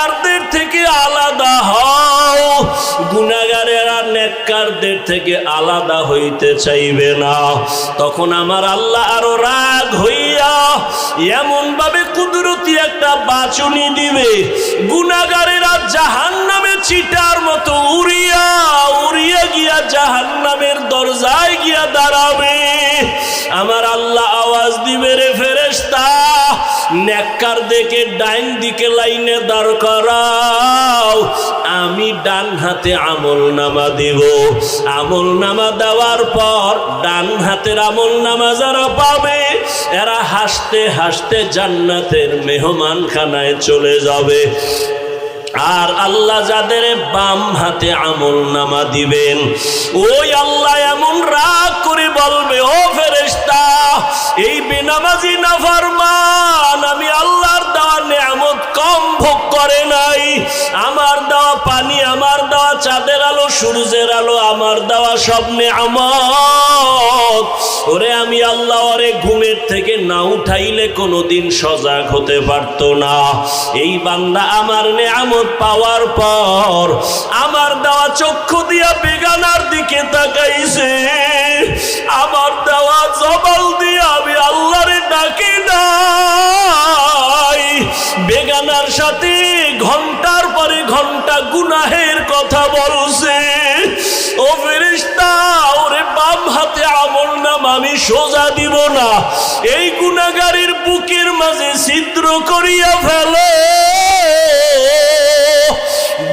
নেককারদের থেকে আলাদা হও। গুনাহগারেরা নেককারদের থেকে আলাদা হইতে চাইবে না। তখন আমার আল্লাহ আরো রাগ হইয়া এমন ভাবে কুদরতি একটা বাঁচুনি দিবে, গুনাহগারেরা জাহান্নামে চিটার মতো উড়িয়া উড়িয়া গিয়া জাহান্নামের দরজায় গিয়া দাঁড়াবে। আমার আল্লাহ আওয়াজ দিবে, রে ফেরেশতা, নেককারদেরকে ডাইন দিকে লাইনে দাঁড় করাও, আমি ডান হাতে আমলনামা দিব। আমলনামা দেওয়ার পর ডান হাতের আমলনামা যারা পাবে এরা হাসতে হাসতে জান্নাতের মেহমানখানায় চলে যাবে। আর আল্লাহ যাদের বাম হাতে আমলনামা দিবেন, ওই আল্লাহ এমন রাগ করে বলবে, ও ফেরেশতা, এই বেনামাজি নাফরমান আমি আল্লাহর দেওয়া নেয়ামত কম ভোগ করে নাই। আমার দেওয়া পানি, আমার দেওয়া চাঁদের আলো, সূর্যের আলো, আমার দেওয়া সব নেয়ামত ওরে আমি আল্লাহ ওরে ঘুমের থেকে না উঠাইলে কোনোদিন সজাগ হতে পারতো না। এই বান্দা আমার নেয়ামত পাওয়ার পর আমার দেওয়া চক্ষু দিয়া বেগানার দিকে তাকাইছে, আমার দেওয়া জবাল দিয়া আমি আল্লাহরে ডাকি নাই, বেগানার সাথে ঘন্টার পরে ঘন্টা গুনাহের কথা বলছে। ও ফেরেশতা, ওরে বাম হাতে আমলনামা আমি সোজা দিব না, এই গুনাহগারের বুকের মাঝে ছিদ্র করিয়া ফেলো,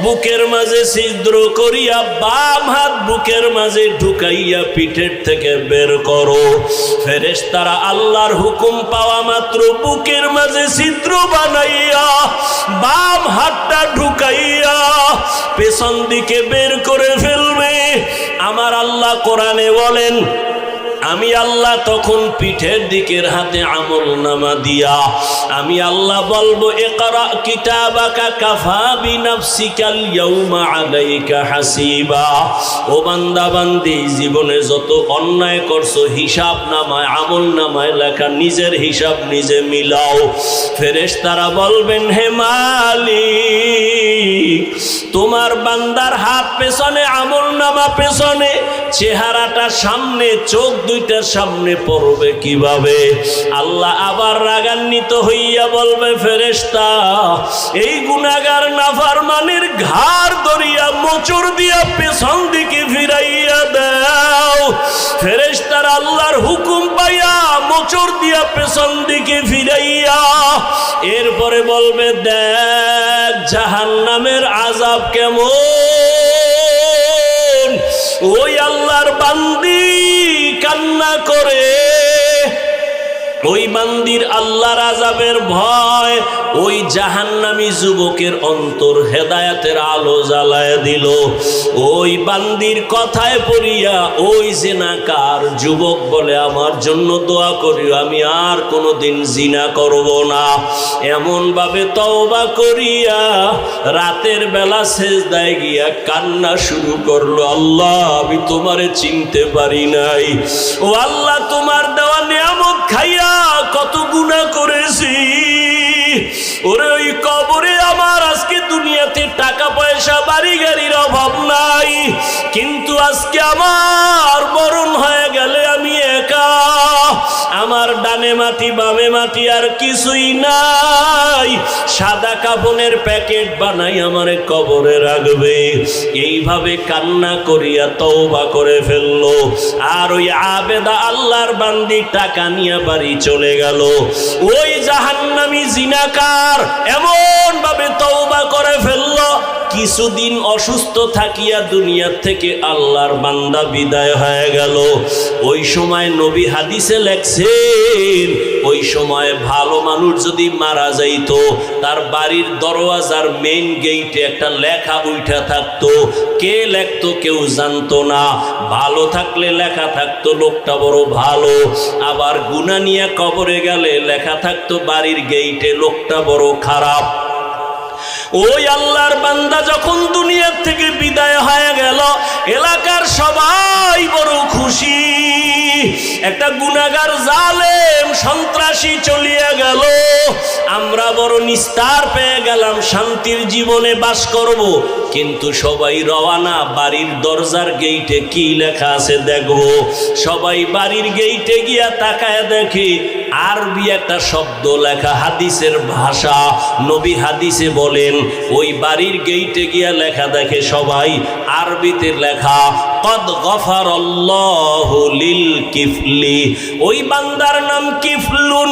বুকের মাঝে ছিদ্র করিয়া বাম হাত বুকের মাঝে ঢুকাইয়া পিঠের থেকে বের করো। ফেরেশতারা আল্লাহর হুকুম পাওয়া মাত্র বুকের মাঝে ছিদ্র বানাইয়া বাম হাতটা ঢুকাইয়া পেছন দিকে বের করে ফেলবে। আমার আল্লাহ কোরআনে বলেন, আমি আল্লাহ তখন পিঠের দিকের হাতে আমলনামা দিয়া আমি আল্লাহ বলবো, ইকরা কিতাবাকা কাফা বিনাফসিকাল ইয়াউমা আলাইকা হাসিবা। ও বান্দা বান্দি, জীবনে যত অন্যায় করছো হিসাব নামায় আমলনামায় লেখা, নিজের হিসাব নিজে মিলাও। ফেরেশতারা বলবেন, হে মালিক, তোমার বান্দার হাত পেছনে, আমলনামা পেছনে, চেহারাটা সামনে, চোখ দুইটার সামনে পড়বে কিভাবে? আল্লাহ আবার রাগান্বিত হইয়া বলবে, ফেরেশতা, এই গুনাহগার নাফরমানের ঘাড় ধরিয়া মোচড় দিয়া পেছন দিকে ফিরাইয়া দাও। ফেরেশতার আল্লাহর হুকুম পাইয়া মোচড় দিয়া পেছন দিকে ফিরাইয়া এরপরে বলবে, দেখ জাহান্নামের আযাব কেমন। ওই আল্লাহর বান্দি কান্না করে, ওই বান্দির আল্লাহর আযাবের ভয় ওই জাহান্নামী যুবকের অন্তর হেদায়েতের আলো জ্বালায় দিল। ওই বান্দির কথায় পড়িয়া ওই জিনাকার যুবক বলে, আমার জন্য দোয়া করিও, আমি আর কোনোদিন জিনা করব না। এমন ভাবে তওবা করিয়া রাতের বেলা সেজদায় গিয়া কান্না শুরু করলো, আল্লাহ আমি তোমারে চিনতে পারি নাই, ও আল্লাহ তোমার দেওয়া নিয়ামত খাইয়া কত গুনাহ করেছি। ওরে ওই কবরে আমার আজকে দুনিয়াতে টাকা পয়সা বাড়ি গাড়ির অভাব নাই, কিন্তু আজকে আমার মরণ হয়ে গেলে আমি একা, আমার ডানে মাটি বামে মাটি আর কিছুই নাই, সাদা কাফনের প্যাকেট বানাই আমারে কবরে রাখবে। এইভাবে কান্না করিয়া তওবা করে ফেললো। আর ওই আবেদা আল্লাহর বান্দি টাকা নিয়ে বাড়ি চলে গেল। ওই জাহান্নামী জিনাকার এমন ভাবে তওবা করে ফেললো, কিছুদিন অসুস্থ থাকিয়া দুনিয়ার থেকে আল্লাহর বান্দা বিদায় হয়ে গেল। ওই সময় নবী হাদিসে লেখছেন, ওই সময় ভালো মানুষ যদি মারা যাইতো, তার বাড়ির দরওয়াজার মেইন গেইটে একটা লেখা উঠা থাকতো, কে লেখতো কেউ জানতো না। ভালো থাকলে লেখা থাকতো লোকটা বড় ভালো, আবার গুনাহ নিয়ে কবরে গেলে লেখা থাকতো বাড়ির গেইটে লোকটা বড় খারাপ। ওই আল্লাহর বান্দা যখন দুনিয়ার থেকে বিদায় হয়ে গেল, এলাকার সবাই বড় খুশি। একটা গুনাহগার জালেম সন্ত্রাসী চলিয়া গেল, আমরা বড় নিস্তার পেয়ে গেলাম, শান্তির জীবনে বাস করব। কিন্তু সবাই রওয়ানা, বাড়ির দরজার গেইটে কি লেখা আছে দেখব। সবাই বাড়ির গেইটে গিয়া তাকায় দেখে আরবি একটা শব্দ লেখা, হাদিসের ভাষা। নবী হাদিসে বলেন ওই বাড়ির গেইটে গিয়া লেখা দেখে সবাই আরবিতে লেখা, কদ গফারাল্লাহু লিল কিফলি। ওই বান্দার নাম কিফলুন,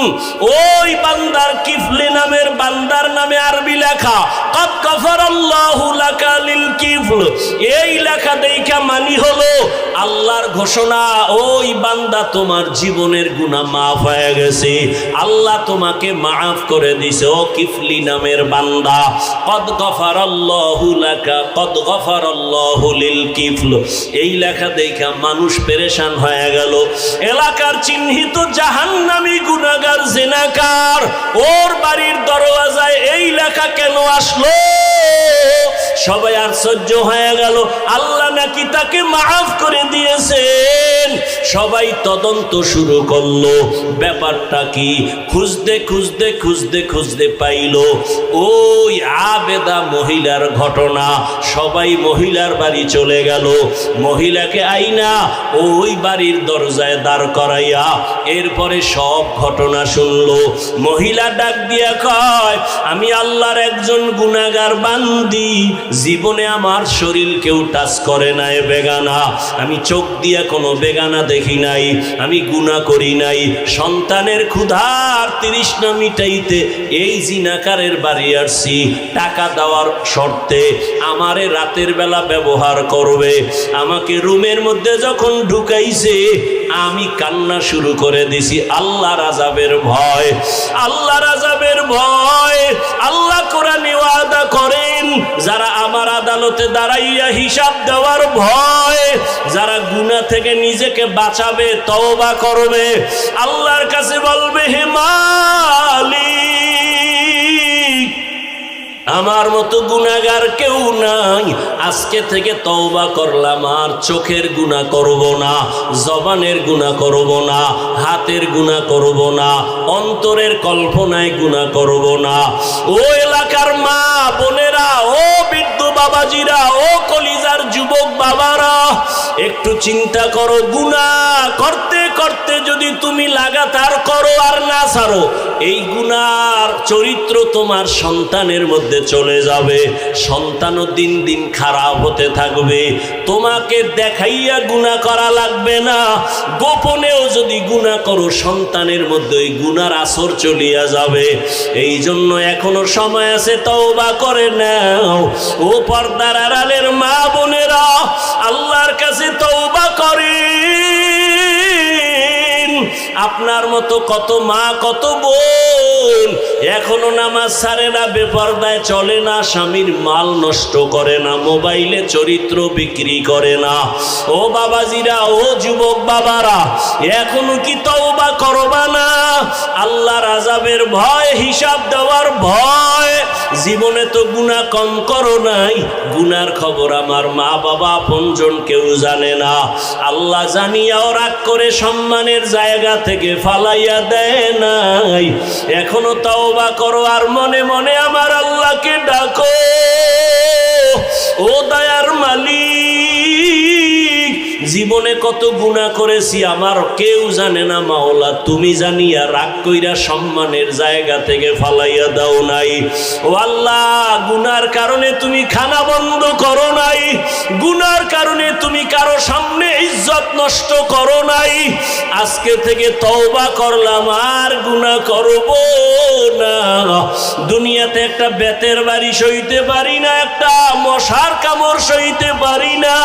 ওই বান্দার কিফলি নামের বান্দার নামে আরবি লেখা, কদ গফারাল্লাহু লাকা লিল কিফল। এই লেখা দেখা মানি হলো আল্লাহর ঘোষণা, ওই বান্দা তোমার জীবনের গুনাহ মাফ হয়ে গেছে, আল্লাহ তোমাকে মাফ করে দিছে। ও কিফলি নামের বান্দা, কদ গফারাল্লাহু লাকা, কদ গফারাল্লাহু লিল কিফল। এই লেখা দেখা মানুষ পেরেশান হয়ে গেল। এলাকার চিহ্নিত জাহান্নামী গুনাহগার জিনাকার, ওর বাড়ির দরওয়াজায় এই লেখা কেন আসলো? সবাই আশ্চর্য হয়ে গেল, আল্লাহ নাকি তাকে মাফ করে দিয়েছেন। সবাই তদন্ত শুরু করলো, ব্যাপারটা কি? খুঁজতে খুঁজতে খুঁজতে খুঁজতে পাইল ওই আবেদা মহিলার ঘটনা। সবাই মহিলার বাড়ি চলে গেল, মহিলাকে আইনা ওই বাড়ির দরজায় দাঁড় করাইয়া এরপরে সব ঘটনা শুনলো। মহিলা ডাক দিয়া কয়, আমি আল্লাহর একজন গুনাহগার বান্দি, জীবনে আমার শরীর কেউ টাচ করে নাই বেগানা, আমি চোখ দিয়া কোনো বেগানা দেখি নাই, আমি গুনাহ করি নাই। সন্তানের ক্ষুধার তৃষ্ণা মিটাইতে এই জিনাকারের বাড়ি আসছি, টাকা দেওয়ার শর্তে আমারে রাতের বেলা ব্যবহার করবে। আমাকে রুমের মধ্যে যখন ঢুকাইছে আমি কান্না শুরু করে দিছি আল্লাহর আযাবের ভয়, আল্লাহর আযাবের ভয়। আল্লাহ কোরআনে ওয়াদা করেন, যারা আমার আদালতে দাঁড়াইয়া হিসাব দেওয়ার ভয়, যারা গুনাহ থেকে নিজেকে বাঁচাবে, তওবা করবে, আল্লাহর কাছে বলবে, হে মালিক, আমার মতো গুনাহগার কেউ নাই, আজকে থেকে তওবা করলাম, আর চোখের গুনাহ করব না, জবানের গুনাহ করব না, হাতের গুনাহ করব না, অন্তরের কল্পনায় গুনাহ করব না। ও এলাকার মা বোনেরা, ও বৃদ্ধ বাবাজিরা, ও কলিজার যুবক বাবারা, একটু চিন্তা করো, গুনাহ করতে করতে যদি তুমি লাগাতার করো আর না ছাড়ো, এই গুনার চরিত্র তোমার সন্তানের মধ্যে চলে যাবে। সন্তানও দিন দিন খারাপ হতে থাকবে। তোমাকে দেখাইয়া গুনাহ করা লাগবে না, গোপনেও যদি গুনাহ করো সন্তানের মধ্যে ওই গুনার আসর চলিয়া যাবে। এই জন্য এখনো সময় আছে, তওবা করে নাও। ও পর্দার আড়ালের মা বোনেরা, আল্লাহর কাছে তওবা করেন। আপনার মতো কত মা, কত বোন এখনো নামাজ ছাড়ে না, বেপরদায় চলে না, স্বামীর মাল নষ্ট করে না, মোবাইলে চরিত্র বিক্রি করে না। ও বাবাজিরা, ও যুবক বাবারা, এখনো কি তওবা করবা না? আল্লাহর আযাবের ভয়, হিসাব দেওয়ার ভয়। জীবনে তো গুনাহ কম করো নাই, গুনার খবর আমার মা বাবা আপনজন কেউ জানে না। আল্লাহ জানিয়াও রাগ করে সম্মানের জায়গা থেকে ফালাইয়া দেয় নাই। এখনো তওবা করো আর মনে মনে আমার আল্লাহকে ডাকো, ও দয়ার মালিক, জীবনে কত গুনাহ করেছি আমার কেউ জানে না, মাওলা তুমি জানিয়া রাগ কইরা সম্মানের জায়গা থেকে ফালাইয়া দাও নাই। ও আল্লাহ, গুনার কারণে তুমি খানা বন্ধ করো নাই, গুনার কারণে তুমি কারো সামনে ইজ্জত নষ্ট করো নাই। আজকে থেকে তওবা করলাম, আর গুনাহ করব না। দুনিয়াতে একটা বেতের বাড়ি সইতে পারি না, একটা মশার কামড় সইতে পারি না।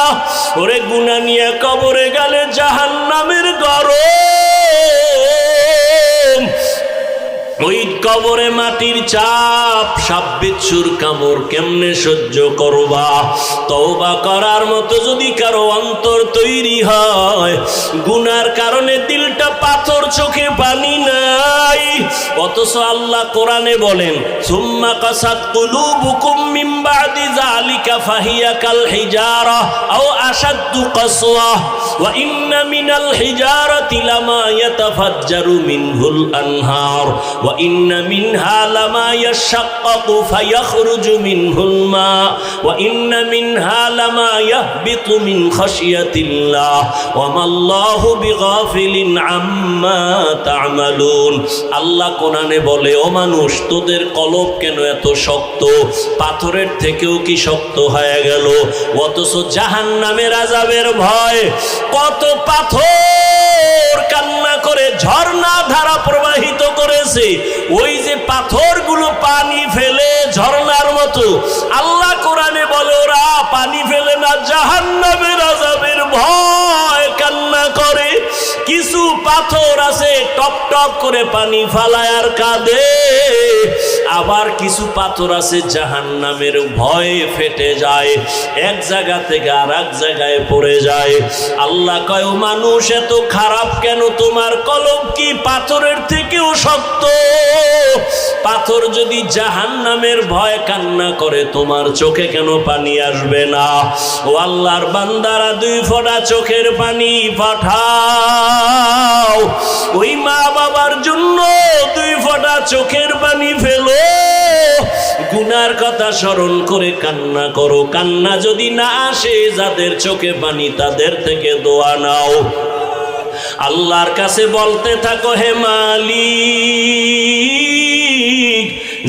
ওরে গুনাহ নিয়ে কবরে গেলে জাহান্নামের গরম। ওই কবরে মাটির চাপ, সাপ বিচ্ছুর কামড় কেমনে সহ্য করবা? তওবা করার মতো যদি কারো অন্তর তৈরি হয়, গুনার কারণে দিলটা পাথর, চোখে পানি নাই, অথচ আল্লাহ কোরআনে বলেন সুম্মা কাসাত কুলুবুকুম মিন বাদি যালিকা ফাহিয়া কাল হিজারা আও আশাদ্দু কাসওয়া ওয়া ইন্না মিনাল হিজারাতি লামা ইয়াতাফাজ্জারু মিনহুল আনহার ওয়া ইন্না মিনহা লামা ইয়াশাক্কাকু ফায়াখরুজু মিনহুল মা ওয়া ইন্না মিনহা লামা ইয়াহবিতু মিন খাশিয়াতিল্লাহ ওয়া মাল্লাহু বিগাফিলিন আম্মা তা'মালুন। আল্লাহ কোরআনে বলে, ও মানুষ, তোদের কলব কেন এত শক্ত? পাথরের থেকেও কি শক্ত হয়ে গেল? অথচ জাহান্নামের আযাবের ভয়, কত পাথর কান্না করে ঝর্ণা ধারা প্রবাহিত করেছে, ওই যে পাথরগুলো পানি ফেলে ঝর্ণার মতো। আল্লাহ কোরআনে বলে ওরা পানি ফেলে না, জাহান্নামের আযাবের ভয় কান্না করে। কিছু পাথর আছে টপ টপ করে পানি ফালায় আর কাঁদে, আবার কিছু পাথর আছে জাহান্নামের ভয়ে ফেটে যায়, এক জায়গা থেকে আর এক জায়গায় পড়ে যায়। আল্লাহ কয়, ও মানুষ, এত খারাপ কেন? তোমার কলব কি পাথরের থেকেও শক্ত? পাথর যদি জাহান্নামের ভয় কান্না করে, তোমার চোখে কেন পানি আসবে না? ও আল্লাহর বান্দারা, 2 ফোঁটা চোখের পানি পাঠাও। ওই মা বাবার জন্য 2 ফোঁটা চোখের পানি ফেলো। গুনার কথা স্মরণ করে কান্না করো। কান্না যদি না আসে, যাদের চোখে পানি, তাদের থেকে দোয়া নাও। আল্লাহর কাছে বলতে থাকো, হে মালিক,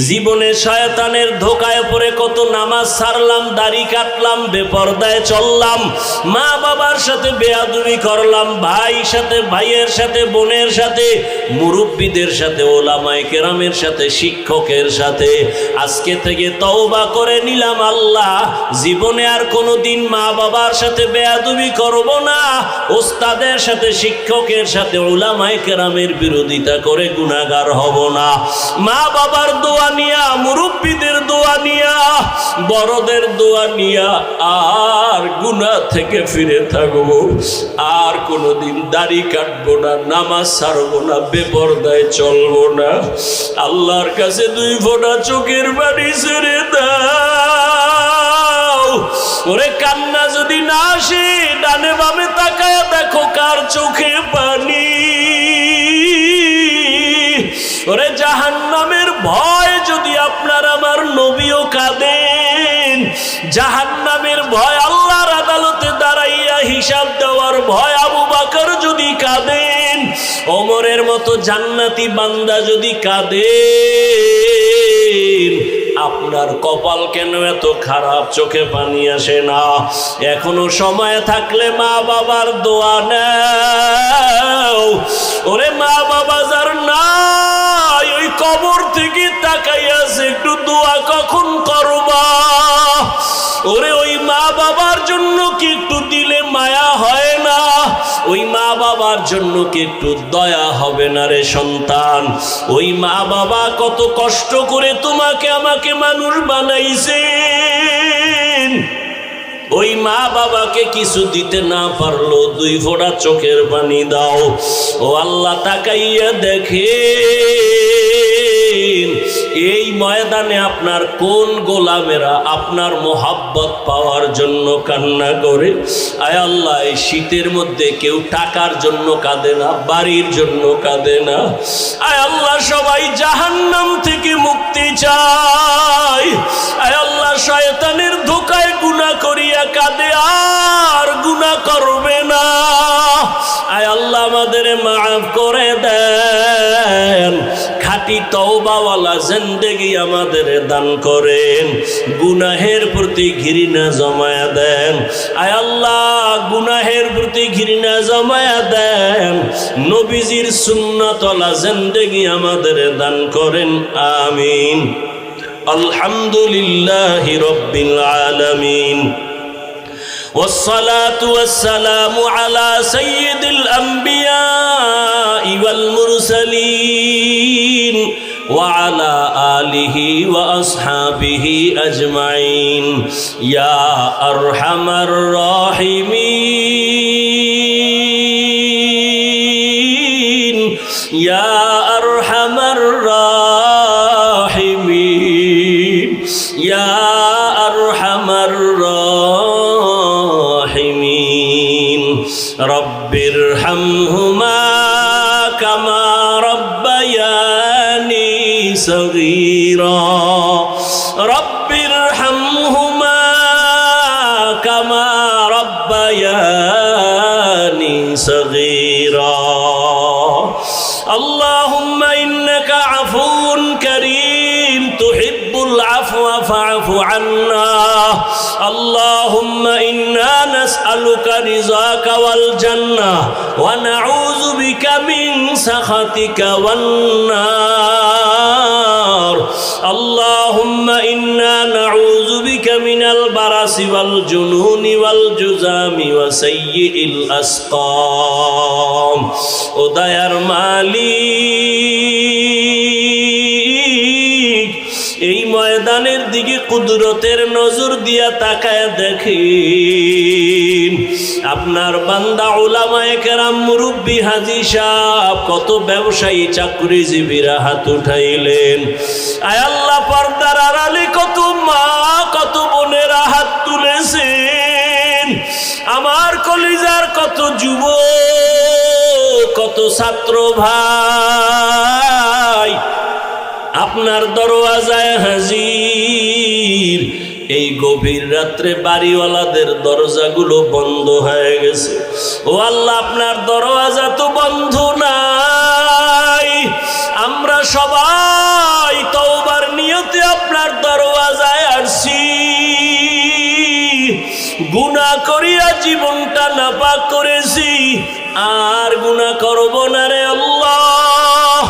জীবনে শয়তানের ধোকায় পড়ে কত নামাজ ছাড়লাম, দাড়ি কাটলাম, বেপরদায় চললাম, মা বাবার সাথে বেয়াদবি করলাম, ভাইয়ের সাথে, ভাইয়ের সাথে, বোনের সাথে, মুরব্বীদের সাথে, ওলামায়ে কেরামের সাথে, শিক্ষকের সাথে। আজকে থেকে তওবা করে নিলাম, আল্লাহ, জীবনে আর কোনোদিন মা বাবার সাথে বেয়াদবি করব না, ওস্তাদের সাথে, শিক্ষকের সাথে, ওলামায়ে কেরামের বিরোধিতা করে গুনাহগার হব না। মা বাবার দোয়া নিয়া, মুরব্বীদের দোয়া নিয়া, বড়দের দোয়া নিয়া আর গুনাহ থেকে ফিরে থাকবো। আর কোনোদিন দাড়ি কাটবো না, নামাজ ছাড়বো না, বেপরদায় চলবো না। আল্লাহর কাছে 2 ফোঁটা চোখের পানি ছেড়ে দাও। ওরে কান্না যদি না আসে, ডানে বামে তাকায়া দেখো কার চোখে পানি। ওরে জাহান্নামের ভয় যদি আপনার আমার নবীও কাঁদেন, জাহান্নামের ভয়, আল্লাহর আদালতে দাঁড়াইয়া হিসাব দেওয়ার ভয় আবু বকর যদি কাঁদেন, ওমরের মতো জান্নাতি বান্দা যদি কাঁদেন, আপনার কপাল কেন এত খারাপ? চোখে পানি আসে না? এখনো সময় থাকলে মা বাবার দোয়া নাও। ওরে মা বাবা যার নাই, ওই কবর থেকে তাকাইয়াছে, একটু দোয়া কখন করবা? ওরে ওই মা বাবার জন্য কি একটু দিলে মায়া হয় না? ওই মা বাবার জন্য কি একটু দয়া হবে না রে সন্তান? ওই মা বাবা কত কষ্ট করে তোমাকে আমাকে মানুষ বানাইছেন। ওই মা বাবাকে কিছু দিতে না পারলো, 2 ফোঁটা চোখের পানি দাও। ও আল্লাহ, তাকাইয়া দেখেন এই ময়দানে আপনার কোন গোলামেরা আপনার মোহাব্বত পাওয়ার জন্য কান্না করে। আয় আল্লাহ, এই শীতের মধ্যে কেউ টাকার জন্য কাঁদে না, বাড়ির জন্য কাঁদে না। আয় আল্লাহ, সবাই জাহান্নাম থেকে মুক্তি চায়। আয় আল্লাহ, শয়তানের ধোকায় গুনাহ করিয়া কাঁদে, আর গুনাহ করবে না। আয় আল্লাহ, আমাদের মাফ করে দেন। খাঁটি তওবাওয়ালা জিন্দেগি আমাদের দান করেন। গুনাহের প্রতি ঘৃণা জমায়া দেন। আয় আল্লাহ, গুনাহের প্রতি ঘৃণা জমায়া দেন। নবীজির সুন্নাতওয়ালা জিন্দেগি আমাদের দান করেন। আমিন। আলহামদুলিল্লাহি রাব্বিল আলামিন। والصلاة والسلام على سيد الأنبياء والمرسلين وعلى آله وأصحابه أجمعين يا أرحم الراحمين يا أرحم الراحمين يا أرحم الراحمين رب ارحمهما كما ربياني صغيرا رب ارحمهما كما ربياني صغيرا اللهم إنك عفو كريم تحب العفو فاعف عنا اللهم إنا نسألك رضاك والجنة ونعوذ بك من سخطك والنار اللهم إنا نعوذ بك من البرص والجنون والجذام وسيء الأسقام ودير মালিক এই ময়দানের দিকে কুদরতের নজর দিয়া তাকায় দেখেন আপনার বান্দা উলামায়ে কেরাম মুরব্বি হাজী সাহেব কত ব্যবসায়ী চাকরিজীবীরা হাত উঠাইলেন আয় আল্লাহ পর্দার আড়ালে কত মা কত বোনেরা হাত তুলেছেন আমার কলিজার কত যুবক কত ছাত্র ভাই আপনার দরওয়াজায় হাজির এই গভীর রাত্রে বাড়িওয়ালাদের দরজাগুলো বন্ধ হয়ে গেছে ও আল্লাহ আপনার দরওয়াজা তো বন্ধ নাই আমরা সবাই তওবার নিয়তে আপনার দরওয়াজায় আসছি গুনাহ করিয়া জীবনটা নাপাক করেছি আর গুনাহ করব না রে আল্লাহ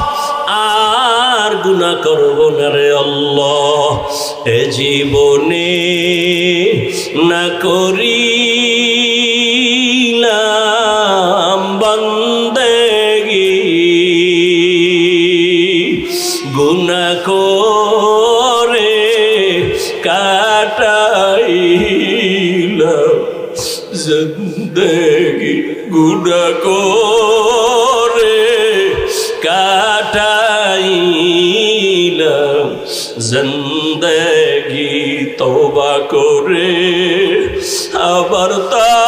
আর গুনাহ করব না রে আল্লাহ এ জীবনে না করিলাম বান্দেগি গুনাহ করে কাটাইলাম জিন্দেগি গুনাহ করে কাটাইলাম জিন্দেগি তওবা করে আবার তওবা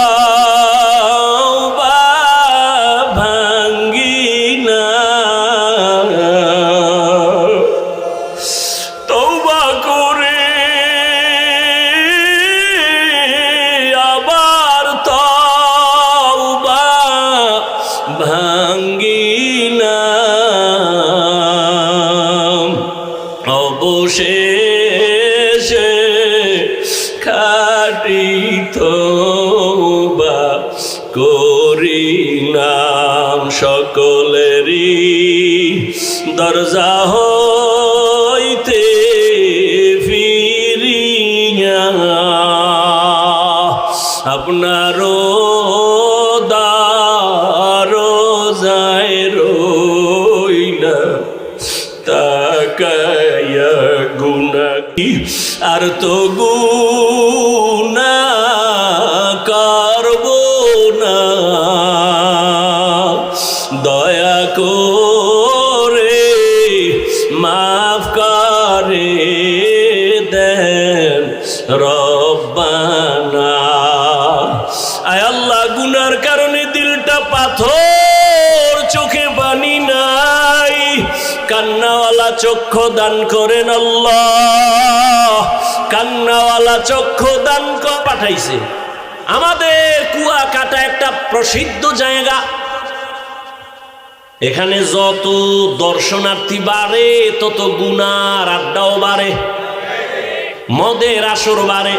ভাঙ্গি না তওবা করে আবার তওবা ভাঙ্গি না অবশেষে খাঁটি তওবা করিলাম সকলেরই দরজা হইতে ফিরিয়া আপনারও দরজায় রইলাম তাকায়া গুনাহ আর তো গুনাহ করব না দয়া করে মাফ করে দেন রব্বানা আয় আল্লাহ গুনার কারণে দিলটা পাথর চোখে পানি নাই কান্নাওয়ালা চক্ষু দান করেন আল্লাহ কান্নাওয়ালা চক্ষু দান করে পাঠাইছে আমাদের কুয়াকাটা একটা প্রসিদ্ধ জায়গা এখানে যত দর্শনার্থী বাড়ে তত গুনার আড্ডাও বাড়ে মদের আসর বাড়ে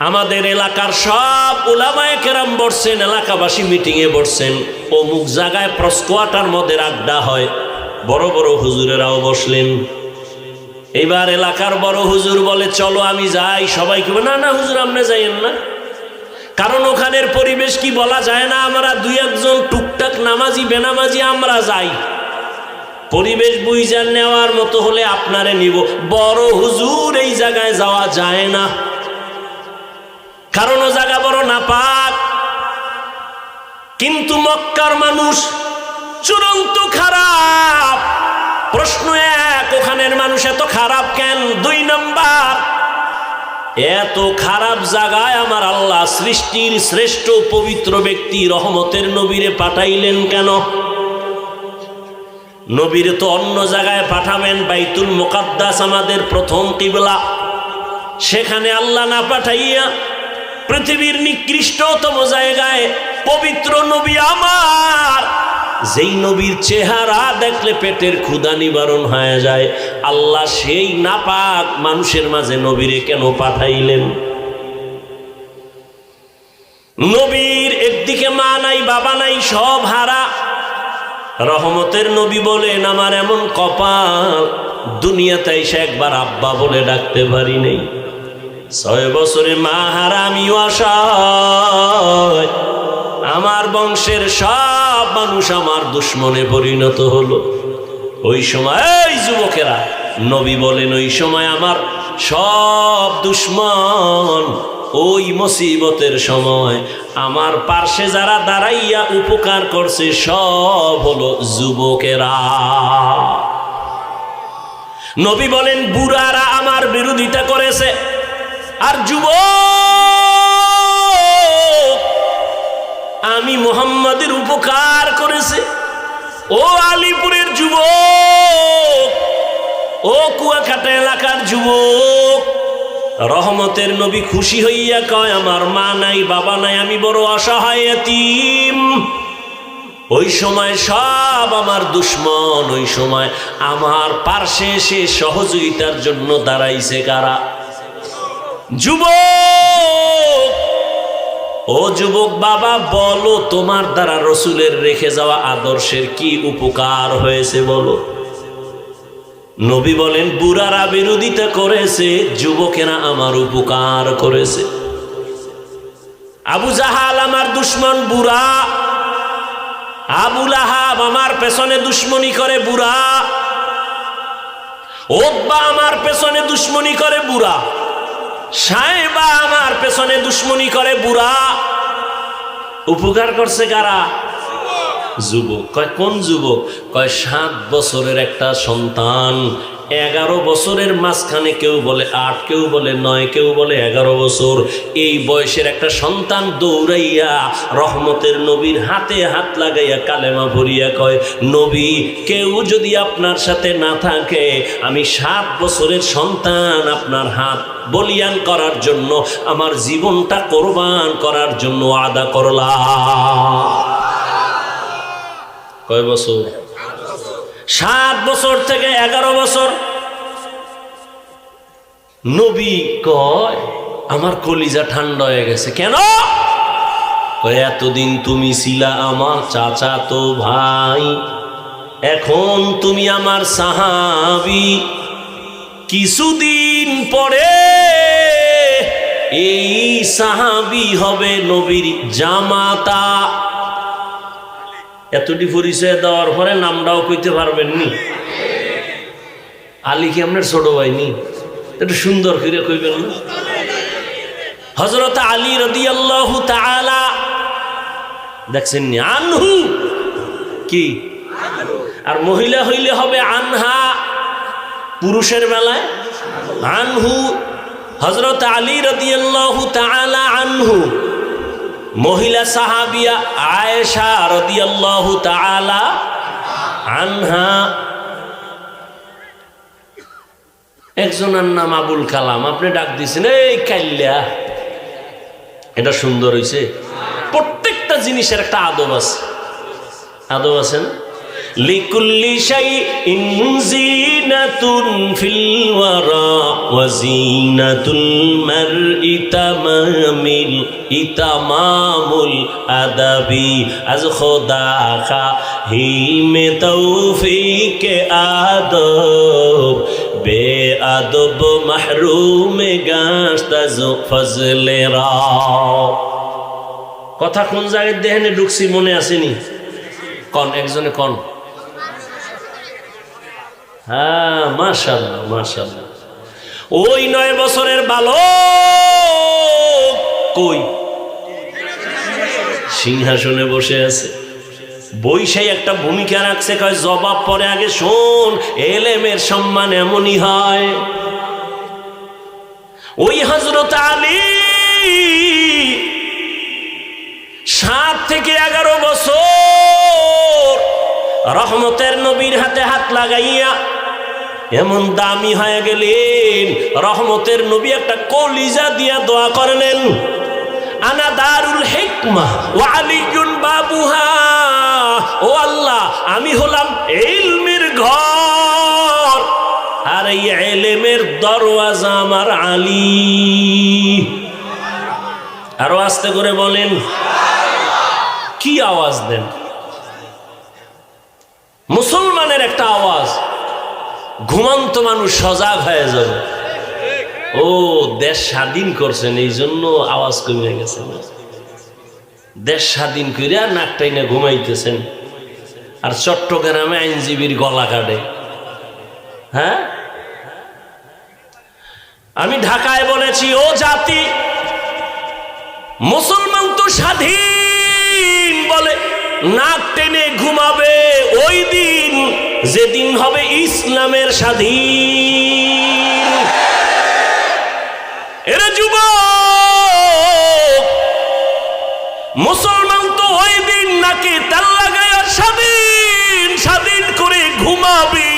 আমাদের এলাকার সব উলামায়ে কেরাম বসছেন এলাকাবাসী মিটিংয়ে বসছেন অমুক জায়গায় প্রস্কোয়াটার মদের আড্ডা হয় বড় বড় হুজুরেরাও বসলেন এবার এলাকার বড় হুজুর বলে চলো আমি যাই সবাইকে না না হুজুর আপনি যাইয়েন না কারণ ওখানের পরিবেশ কি বলা যায় না আমরা দুই একজন টুকটাক নামাজি বেনামাজি আমরা যাই পরিবেশ বুঝা নেওয়ার মতো হলে আপনারে নিব, বড় হুজুর এই জায়গায় যাওয়া যায় না, কারণ ও জায়গা বড় নাপাক। কিন্তু মক্কার মানুষ চূড়ান্ত খারাপ। প্রশ্ন এক, ওখানের মানুষ এত খারাপ কেন? 2 নাম্বার, এত খারাপ জায়গায় আমার আল্লাহ সৃষ্টির শ্রেষ্ঠ পবিত্র ব্যক্তি রহমতের নবীরে পাঠাইলেন কেন? নবীরে তো অন্য জায়গায় পাঠাবেন, বাইতুল মুকাদ্দাস আমাদের প্রথম কিবলা, সেখানে আল্লাহ না পাঠাইয়া পৃথিবীর নিকৃষ্টতম জায়গায় পবিত্র নবী আমার, যেই নবীর চেহারা দেখলে পেটের ক্ষুধা নিবারণ হয়ে যায়, আল্লাহ সেই নাপাক মানুষের মাঝে নবীরে কেন পাঠাইলেন? নবীর একদিকে মা নাই, বাবা নাই, সব হারা। রহমতের নবী বলেন, আমার এমন কপাল, দুনিয়াতে এসে একবার আব্বা বলে ডাকতে পারি নাই। 6 বছরে মা হারা, আমিও অসহায়। আমার বংশের সব মানুষ আমার দুশ্মনে পরিণত হলো। ওই সময় এই যুবকেরা, নবী বলেন, ওই সময় আমার সব দুশ্মন, ওই মুসিবতের সময় আমার পার্শ্বে যারা দাঁড়াইয়া উপকার করছে সব হলো যুবকেরা। নবী বলেন, বুড়ারা আমার বিরোধিতা করেছে, আর যুবক আমি মুহাম্মাদের উপকার করেছে। ও আলিপুরের যুবক, ও কুয়াকাটা এলাকার যুবক, রহমতের নবী খুশি হইয়া কয়, আমার মা নাই, বাবা নাই, আমি বড় অসহায় এতিম। ওই সময় সব আমার দুশ্মন, ওই সময় আমার পার্শ্বে এসে সহযোগিতার জন্য দাঁড়াইছে কারা? যুবক। ও যুবক বাবা, বলো তোমার দ্বারা রসুলের রেখে যাওয়া আদর্শের কি উপকার হয়েছে বলো? নবী বলেন, বুড়ারা বিরোধিতা করেছে, যুবকেরা আমার উপকার করেছে। আবু জাহাল আমার দুশ্মন বুড়া, আবু লাহাব আমার পেছনে দুশ্মনী করে বুড়া, উতবা আমার পেছনে দুশ্মনী করে বুড়া, সাহেবা আমার পেছনে দুশ্মনী করে বুড়া। উপকার করছে কারা? যুবক। কয় কোন যুবক? কয় 7 বছরের একটা সন্তান, 11 বছরের মাঝখানে কেউ বলে 8, কেউ বলে 9, কেউ বলে 11 বছর, এই বয়সের একটা সন্তান দৌড়াইয়া রহমতের নবীর হাতে হাত লাগাইয়া কালেমা ভরিয়া কয়, নবী, কেউ যদি আপনার সাথে না থাকে, আমি 7 বছরের সন্তান আপনার হাত বলিয়ান করার জন্য, আমার জীবনটা কোরবান করার জন্য ওয়াদা করলাম। কয় বছর? 7 বছর থেকে 11 বছর। নবী কয়, আমার কলিজা ঠান্ডা হয়ে গেছে। কেন? কয়, এতদিন তুমি ছিলা আমার চাচাতো ভাই, এখন তুমি আমার সাহাবী, কিছুদিন পরে এই সাহাবী হবে নবীর জামাতা। এতটি পরিচয় দেওয়ার পরে নামটাও কইতে পারবেন নি? আলী কি আপনার ছোট ভাই নি? একটু সুন্দর করে কইবেন না? হযরত আলী রাদিয়াল্লাহু তাআলা, দেখছেন নি? আনহু কি? আর মহিলা হইলে হবে আনহা, পুরুষের বেলায় আনহু। হযরত আলী রাদিয়াল্লাহু তাআলা আনহু, মহিলা সাহাবিয়া আয়েশা রাদিয়াল্লাহু তাআলা আনহা। একজনের নাম আবুল কালাম, আপনি ডাক দিয়েছেন এই কাইল্লা, এটা সুন্দর হয়েছে। প্রত্যেকটা জিনিসের একটা আদব আছে, আদব আছে না? লিকুল্লি শাইইন জিনাতুন ফিল ওয়ারা ওয়া জিনাতুল মারই ইতামামুল আদাবি আজ খোদা খাহি মে তৌফিক আদব বে আদব মাহরুম গাশত ফজলে রা। কথা কোন জায়গায় দেহেনে ঢুকছি মনে আসেনি? কন একজনে কন। হ্যাঁ, মাশাআল্লাহ মাশাআল্লাহ। ওই 9 বছরের বালক কই? সিংহাসনে বসে আছে। বৈশাই একটা ভূমিকা রাখছে, কয় জবাব পরে, আগে শোন, এলেমের সম্মান এমনই হয়। ওই হযরত আলী 7 থেকে 11 বছর রহমতের নবীর হাতে হাত লাগাইয়া এমন দামি হয়ে গেলেন, রহমতের নবী একটা কলিজা দিয়া দোয়া করলেন, আনা দারুল হিকমা ওয়া আলিয়ুন বাবুহা। ও আল্লাহ, আমি হলাম ইলমের ঘর, আর এই ইলমের দরওয়াজা আমার আলী। আরো আস্তে করে বলেন। কি আওয়াজ দেন? মুসলমানের একটা আওয়াজ, ঘুমন্ত মানুষ সজাগ হয়ে যাবে। ও দেশ স্বাধীন করছেন, এই জন্য আওয়াজ কমে গেছে। দেশ স্বাধীন করে নাক টাইনে ঘুমাইতেছেন, আর চট্টগ্রামে আইনজীবীর গলা কাটে। হ্যাঁ, আমি ঢাকায় বলেছি, ও জাতি, মুসলমান তো স্বাধীন বলে নাক টেনে ঘুমাবে ওই দিন, যেদিন হবে ইসলামের স্বাধীন। এরা যুবক, মুসলমান তো ওই দিন নাকি তেল লাগায় স্বাধীন স্বাধীন করে ঘুমাবি,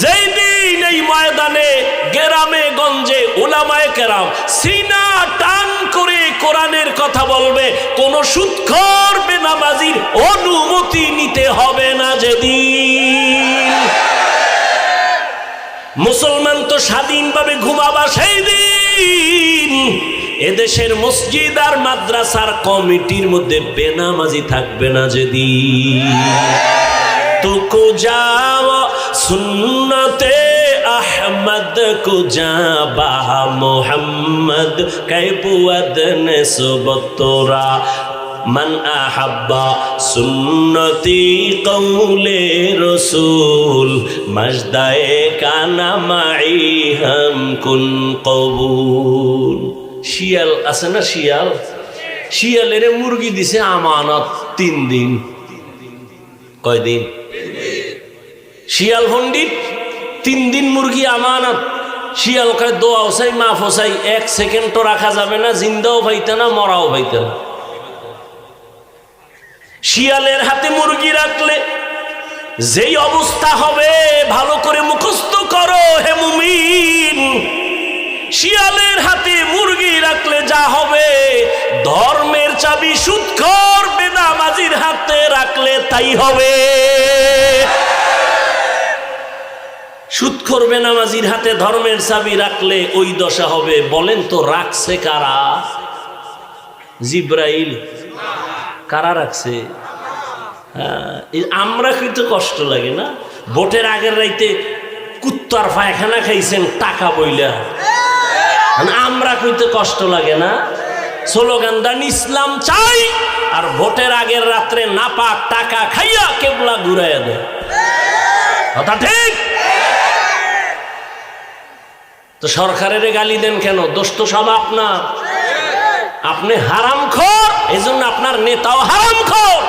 যেই দিন এই ময়দানে গ্রামে গঞ্জে উলামায়ে কেরাম সিনা টান করে কোরআনের কথা বলবে, কোন সুদখোর বেনামাজির অনুমতি নিতে হবে না যেদিন। মুসলমান তো স্বাধীনভাবে ঘুমাবা সেই দিন এদেশের মসজিদ আর মাদ্রাসার কমিটির মধ্যে বেনামাজি থাকবে না যেদিন। তুকু যাও সুন্নতে আহমদ কুজা বাহা মোহাম্মদ কৈবুয়াদ নেসবতরা মান আহাব্বা সুন্নতি কৌলে রসুল মজদায়ে কানা মাই হাম কুন কবুল। শিয়াল আছে না, শিয়াল, শিয়ালের মুরগি দিছে আমানত 3 দিন। কয়দিন? শিয়াল পণ্ডিত 3 দিন মুরগি আমানত। শিয়াল কয় দোয়াও চাই মাফও চাই, 1 সেকেন্ড তো রাখা যাবে না, জিন্দাও পাইতে না মরাও পাইতে না। শিয়ালের হাতে মুরগি রাখলে যেই অবস্থা হবে ভালো করে মুখস্থ করো হে মুমিন। শিয়ালের হাতে মুরগি রাখলে যা হবে, ধর্মের চাবি সুদখোর বেনামাজির হাতে রাখলে তাই হবে। সুদখোর বেনামাজির হাতে ধর্মের চাবি রাখলে ওই দশা হবে। বলেন তো রাখছে কারা? জিব্রাইল। কারা রাখছে? আমরা কিন্তু কষ্ট লাগে না? ভোটের আগের রাইতে কুত্তার পায়খানা খাইছেন টাকা বইলা, আমরা কইতে কষ্ট লাগে না? স্লোগান দেন ইসলাম চাই, আর ভোটের আগের রাত্রে নাপাক টাকা খাইয়া কেবলা ঘুরাইয়া দেয়। কথা ঠিক? তো সরকারের গালি দেন কেন? দোষ তো সব আপনার। আপনি হারামখোর, এজন্য আপনার নেতাও হারামখোর।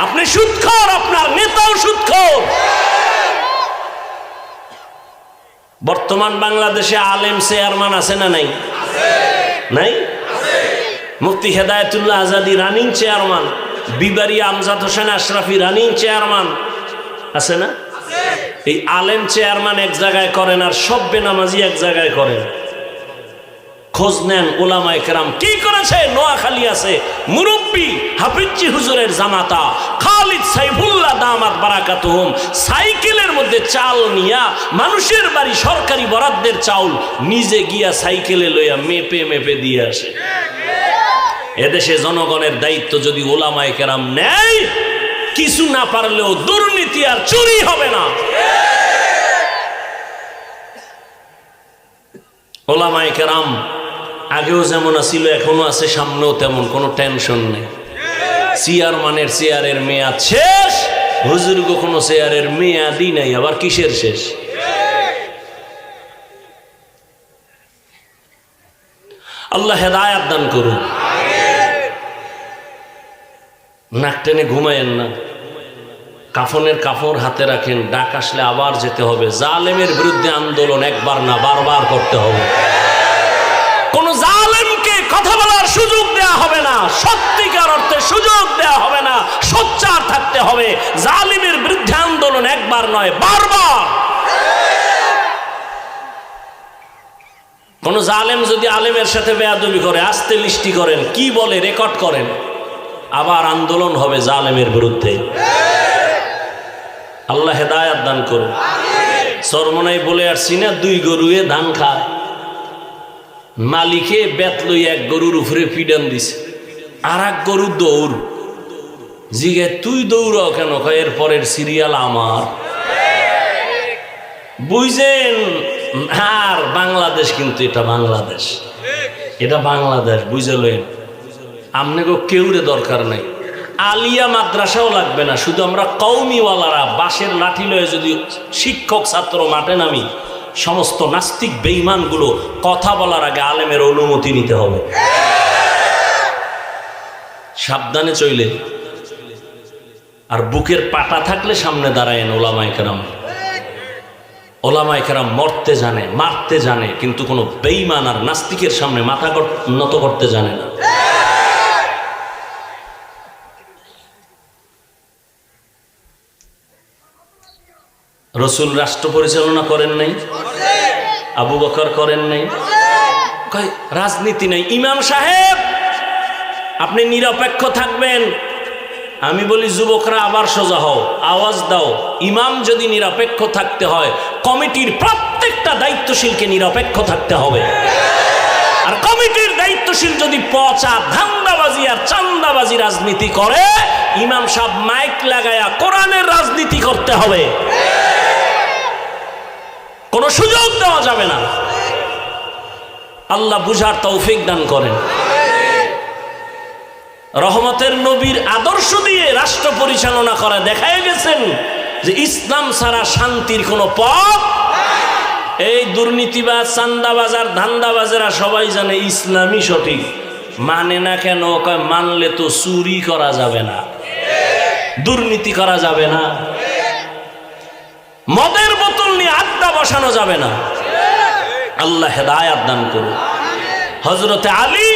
আপনি সুদখোর, আপনার নেতাও সুদখোর। বর্তমান বাংলাদেশে আলেম চেয়ারম্যান আছে না নাই? নাই? মুফতি হেদায়েতুল্লাহ আজাদি রানিং চেয়ারম্যান, বিবারি আমজাদ হোসেন আশরাফি রানিং চেয়ারম্যান আছে না? এই আলেম চেয়ারম্যান এক জায়গায় করেন, আর সব বেনামাজি এক জায়গায় করেন। খোঁজ নেন উলামায়ে কেরাম কি করেছে। নোয়াখালী আছে মুরব্বী হাফিজি হুজুরের জামাতা খালিদ সাইফুল্লাহ দামাত বারাকাতুহুম, সাইকেলের মধ্যে চাল নিয়া মানুষের বাড়ি সরকারি বরাদ্দের চাউল নিজে গিয়া সাইকেলে লইয়া মেপে মেপে দিয়ে আসে। এদেশে জনগণের দায়িত্ব যদি উলামায়ে কেরাম নেয়, কিছু না পারলেও দুর্নীতি আর চুরি হবে না। উলামায়ে কেরাম আগেও যেমন ছিল এখনো আছে, সামনেও তেমন, কোনো টেনশন নেই। চেয়ারম্যানের চেয়ারের মেয়াদ শেষ, হুজুর কখনো চেয়ারের মেয়াদি নাই, আবার কিসের শেষ? আল্লাহ হেদায়াত দান করুন। নাক টেনে ঘুমায়েন না, কাফনের কাপড় হাতে রাখেন, ডাক আসলে আবার যেতে হবে। জালেমের বিরুদ্ধে আন্দোলন একবার না বারবার করতে হবে। কোন জালেমকে কথা বলার সুযোগ দেওয়া হবে না, সত্যিকার অর্থে সুযোগ দেওয়া হবে না, সোচ্চার থাকতে হবে। জালিমের বিরুদ্ধে আন্দোলন একবার নয় বারবার। কোন জালেম যদি আলেমের সাথে বেয়াদবি করে, আস্তে লিস্টি করেন, কি বলে রেকর্ড করেন, আবার আন্দোলন হবে জালেমের বিরুদ্ধে। আল্লাহ হেদায়াত দান করুন। সরমনাই বলে আসছি না, 2 গরুয়ে ধান খায়, মালিকে বেত লই এক গরুর উপরে পিডান দিছে, আর এক গরু দৌড়। জিগে তুই দৌড় কেন? এর পরের সিরিয়াল আমার। বুঝছেন? আর বাংলাদেশ কিন্তু এটা বাংলাদেশ, এটা বাংলাদেশ, বুঝলেন? আপনাকে কেউরে দরকার নাই, আলিয়া মাদ্রাসাও লাগবে না, শুধু আমরা কওমিওয়ালারা বাঁশের লাঠি লয়ে যদি শিক্ষক ছাত্র মাঠে নামি, সমস্ত নাস্তিক বেঈমানগুলো কথা বলার আগে আলেমের অনুমতি নিতে হবে। সাবধানে চইলে, আর বুকের পাটা থাকলে সামনে দাঁড়ায়েন। ওলামায়ে কেরাম, ওলামায়ে কেরাম মরতে জানে, মারতে জানে, কিন্তু কোনো বেঈমান আর নাস্তিকের সামনে মাথা নত করতে জানে না। রসুল রাষ্ট্র পরিচালনা করেন নাই? আবু বকর করেন নাই? রাজনীতি নাই। ইমাম সাহেব আপনি নিরপেক্ষ থাকবেন। আমি বলি যুবকরা আবার সোজা হও, আওয়াজ দাও। ইমাম যদি নিরপেক্ষ থাকতে হয়, কমিটির প্রত্যেকটা দায়িত্বশীলকে নিরপেক্ষ থাকতে হবে। আর কমিটির দায়িত্বশীল যদি পচা ধান্দাবাজি আর চান্দাবাজি রাজনীতি করে, ইমাম সাহেব মাইক লাগায়া কোরআনের রাজনীতি করতে হবে। কোনো সুযোগ দেওয়া যাবে না। আল্লাহ বুঝার তৌফিক দান করেন। রহমতের নবীর আদর্শ দিয়ে রাষ্ট্র পরিচালনা করা দেখায় গেছেন যে ইসলাম ছাড়া শান্তির কোনো পথ। এই দুর্নীতিবাজ, চান্দাবাজার, ধান্দাবাজেরা সবাই জানে ইসলামই সঠিক, মানে না কেন? মানলে তো চুরি করা যাবে না, দুর্নীতি করা যাবে না, মদের বোতল নিয়ে আড্ডা বসানো যাবে না। আল্লাহ হেদায়াত দান করুন। হযরতে আলী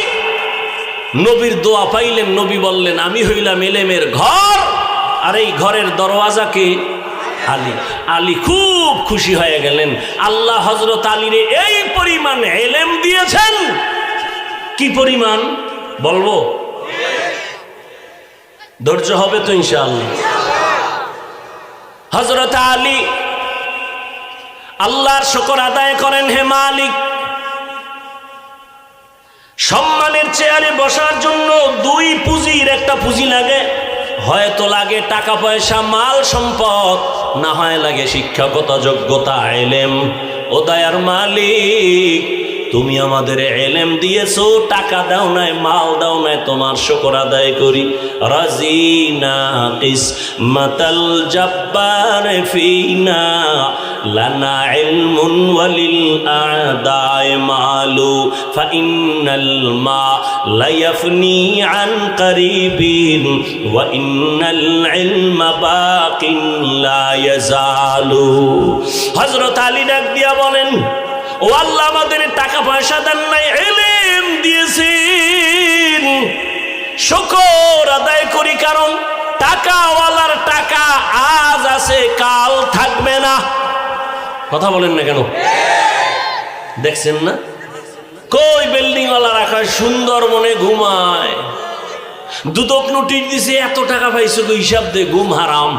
নবীর দোয়া পাইলেন, নবী বললেন আমি হইলাম এলেমের ঘর, আর এই ঘরের দরওয়াজাকে আলী। আলী খুব খুশি হয়ে গেলেন। আল্লাহ হযরত আলীরে এই পরিমাণ এলেম দিয়েছেন। কি পরিমাণ বলবো? ধৈর্য হবে তো ইনশাআল্লাহ। হযরত আলী আল্লাহর শুকর আদায় করেন। হে মালিক, সম্মানের চেয়ারে বসার জন্য 2 পুঁজির একটা পুঁজি লাগে। হয়তো লাগে টাকা পয়সা, মাল সম্পদ, না হয় লাগে শিক্ষাগত যোগ্যতা, এলেম। ও দয়ার মালিক, তুমি আমাদের এলেম দিয়েছো, টাকা দাও নাই, মাল দাও নাই, তোমার শুকর আদায় করি। রাজিনা কিসমাতাল জাব্বার ফিনা, লানা ইলমুন ওয়ালিল আদায় মালু, ফাইন্নাল মা লা ইয়াফনি আন কারিবিন, ওয়া ইন্নাল ইলমা বাকিন লা ইয়াজালু। হযরত আলী ডাক দিয়া বলেন, ও আল্লাহ, আমাদের টাকা পয়সা দেন নাই, ইলম দিয়েছেন, শুকর আদায় করি, কারণ টাকাওয়ালার টাকা আজ আছে কাল থাকবে না। কথা বলেন না কেন? দেখছেন না কই বিল্ডিং ওয়ালা রাখা সুন্দরবনে ঘুমায়, দুদক নোটিশ দিছে, এত টাকা পাইছো, হিসাব দে, ঘুম হারাম।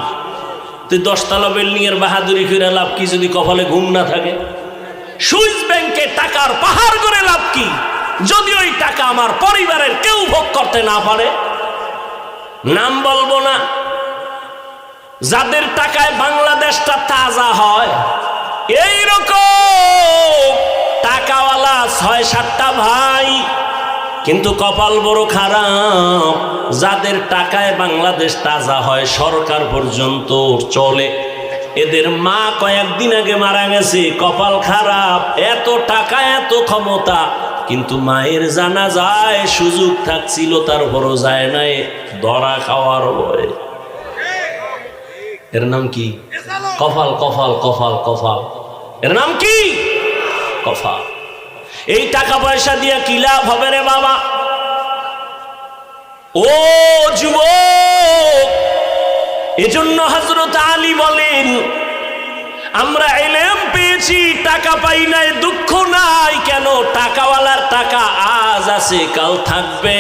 তুই 10 তলা বিল্ডিং এর বাহাদুরি করে লাভ কি যদি কপালে ঘুম না থাকে? সুইস ব্যাংকে টাকার পাহাড় করে লাভ কি যদি ওই টাকা আমার পরিবারের কেউ ভোগ করতে না পারে? নাম বলবো না, যাদের টাকায় বাংলাদেশটা তাজা হয়, এইরকম টাকাওয়ালা 6-7টা ভাই কিন্তু কপাল বড় খারাপ, যাদের টাকায় বাংলাদেশ তাজা হয়, সরকার পর্যন্ত চলে, এদের মা কয়েকদিন আগে মারা গেছে। কপাল খারাপ, এত টাকা এত ক্ষমতা, কিন্তু মায়ের জানাজায় সুযোগ থাকছিল, তারপরও যায় নাই, ধরা খাওয়ার ভয়ে। এর নাম কি? কপাল। কপাল কপাল কপাল, এর নাম কি? কপাল। এই টাকা পয়সা দিয়ে কি লাভ হবে রে বাবা? ও যুবক, এজন্য হযরত আলী বলেন, আমরা ইলম পেয়েছি, টাকা পাই নাই, দুঃখ নাই। কেন? টাকাওয়ালার টাকা আজ আছে, কাল থাকবে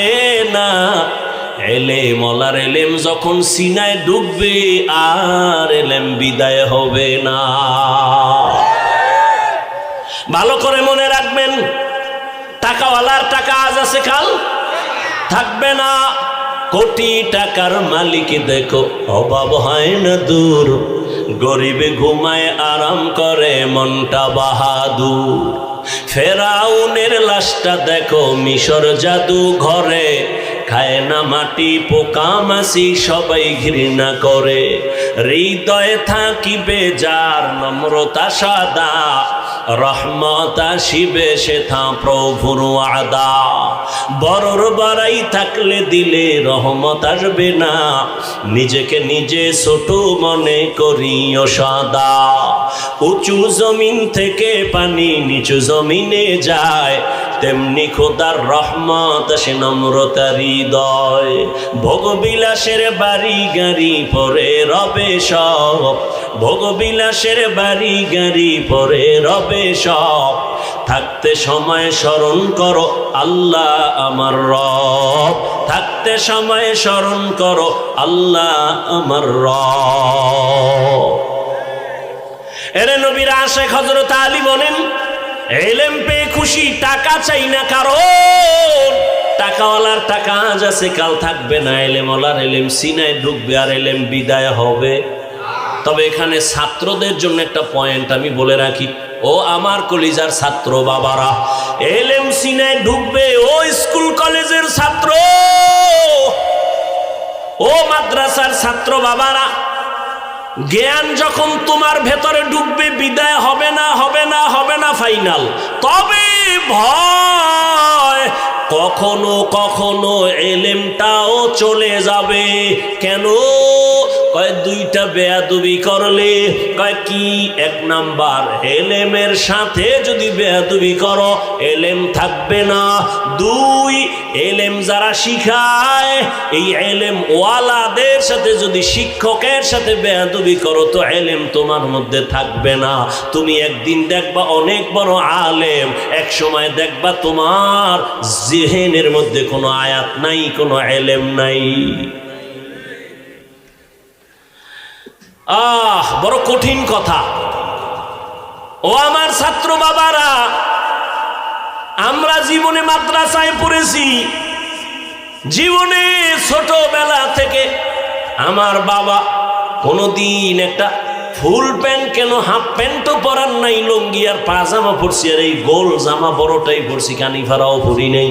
না। ইলম ওয়ালার ইলম যখন সিনায় ডুববে, আর ইলম বিদায় হবে না। ভালো করে মনে রাখবেন, টাকাওয়ালার টাকা আজ আছে, কাল থাকবে না। কোটি টাকার মালিক দেখো, অভাব হয় না দূর, গরিবে ঘুমায় আরাম করে মনটা বাহাদুর। ফেরাউনের লাশটা দেখো মিশর জাদু ঘরে, খায় না মাটি পোকা মাছি সবাই ঘৃণা করে। হৃদয়ে থাকিবে যার নম্রতা সাদা, রহমত আসিবে সেথা প্রভুর ওয়াদা। বড়র বাড়াই থাকলে দিলে রহমত আসবে না, নিজেকে নিজে ছোট মনে করিও সদা। উঁচু জমিন থেকে পানি নিচু জমিনে যায়, তেমনি খোদার রহমত আসে নম্রতার হৃদয়। ভোগবিলাসের বাড়ি গাড়ি পরে রবে সব, ভোগবিলাসের বাড়ি গাড়ি পরে রবে সব। থাকতে সময় স্মরণ করো আল্লাহ আমার রব, থাকতে সময় স্মরণ করো আল্লাহ আমার রব। এরে নবীর আশিক হযরত আলী বলেন, ইলম পেয়ে খুশি, টাকা চাই না, কারণ টাকাওয়ালার টাকা আজ আছে, কাল থাকবে না। ইলম ওয়ালার ইলম সিনায় ঢুকবে, আর ইলম বিদায় হবে। তবে এখানে ছাত্রদের জন্য একটা পয়েন্ট আমি বলে রাখি, ও আমার কলিজার ছাত্র বাবারা, ইলম সিনায় ঢুকবে। ও স্কুল কলেজের ছাত্র, ও মাদ্রাসার ছাত্র বাবারা, জ্ঞান যখন তোমার ভেতরে ঢুকবে, বিদায় হবে না, হবে না, হবে না ফাইনাল। তবে ভয়, কখনো কখনো ইলমটাও চলে যাবে। কেন? কয় দুইটা বেয়াদবি করলে। কয় কি? এক নাম্বার, ইলমের সাথে যদি বেয়াদবি করো, ইলম থাকবে না। দুই, ইলম যারা শিখায়, এই ইলম ওয়ালাদের সাথে যদি শিক্ষকের সাথে বেয়াদবি করো, তো ইলম তোমার মধ্যে থাকবে না। তুমি একদিন দেখবা অনেক বড় আলেম, এক সময় দেখবা তোমার জিহনের মধ্যে কোনো আয়াত নাই, কোনো ইলম নাই। বড় কঠিন কথা। ও আমার ছাত্র বাবারা, আমরা জীবনে মাদ্রাসায় পড়েছি, জীবনে ছোটবেলা থেকে আমার বাবা কোনোদিন একটা ফুল প্যান্ট, কেন হাফ প্যান্টও পরার নাই, লুঙ্গি আর পাজামা পরছি, আর এই গোল জামা বড়টাই পরছি, কানিফারাও পরি নাই।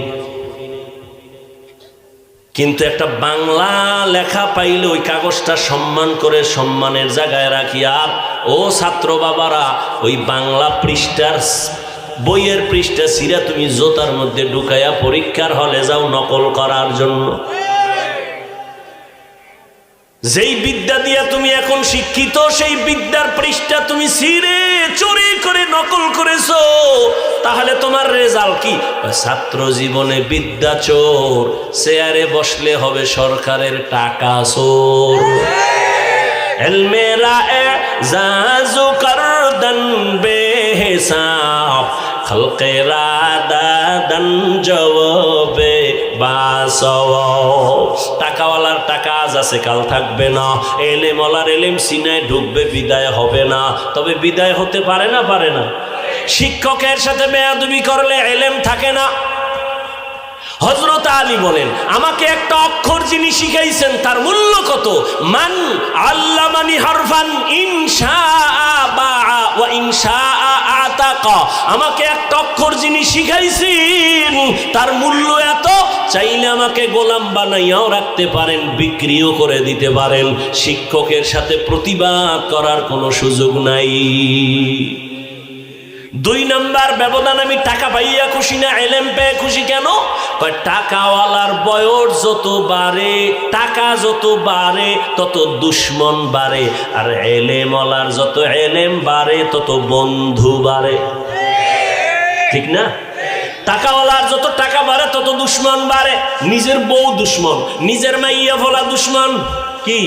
কিন্তু একটা বাংলা লেখা পাইলে ওই কাগজটা সম্মান করে সম্মানের জায়গায় রাখি। আর ও ছাত্র বাবারা, ওই বাংলা পৃষ্ঠার বইয়ের পৃষ্ঠা ছিঁড়া তুমি জোতার মধ্যে ঢুকাইয়া পরীক্ষার হলে যাও নকল করার জন্য। যেই বিদ্যা দিয়া তুমি এখন শিক্ষিত, সেই বিদ্যার পৃষ্ঠা তুমি ছিঁড়ে চুরি করে নকল করেছো, তাহলে তোমার রেজাল্ট কি? ছাত্র জীবনে বিদ্যা চোর, চেয়ারে বসলে হবে সরকারের টাকা চোর। এলমেরা এজাজু করদন বেহিসাব, খলকেরা দাদন জবাবে বাসওয়াব। টাকাওয়ালার টাকা আজ আছে, কাল থাকবে না। ইলম ওয়ালার ইলম সিনায় ঢুকবে, বিদায় হবে না। তবে বিদায় হতে পারে না, পারে না। শিক্ষকের সাথে বেয়াদবি করলে ইলম থাকে না। হযরত আলী বলেন, আমাকে একটা অক্ষর যিনি শিখাইছেন তার মূল্য কত? মান আল্লামানি হারফান ইনশাআ বাআ ওয়া ইনশাআ আতাকা। আমাকে একটা অক্ষর যিনি শিখাইছেন তার মূল্য এত, চাইলে আমাকে গোলাম বানাইয়াও রাখতে পারেন, বিক্রিও করে দিতে পারেন। শিক্ষকের সাথে প্রতিবাদ করার কোনো সুযোগ নাই। 2 নাম্বার ব্যবধান, আমি টাকা পাইয়া খুশি না এলেম পেয়ে খুশি। কেন? কয় টাকাওয়ালার বয়স যত বাড়ে, টাকা যত বাড়ে তত দুশ্মন বাড়ে, আর এলেমওয়ালার যত এলেম বাড়ে তত বন্ধু বাড়ে। ঠিক না? টাকাওয়ালার যত টাকা বাড়ে তত দুশ্মন বাড়ে। নিজের বউ দুশ্মন, নিজের মাইয়া ফলা দুশ্মন। কি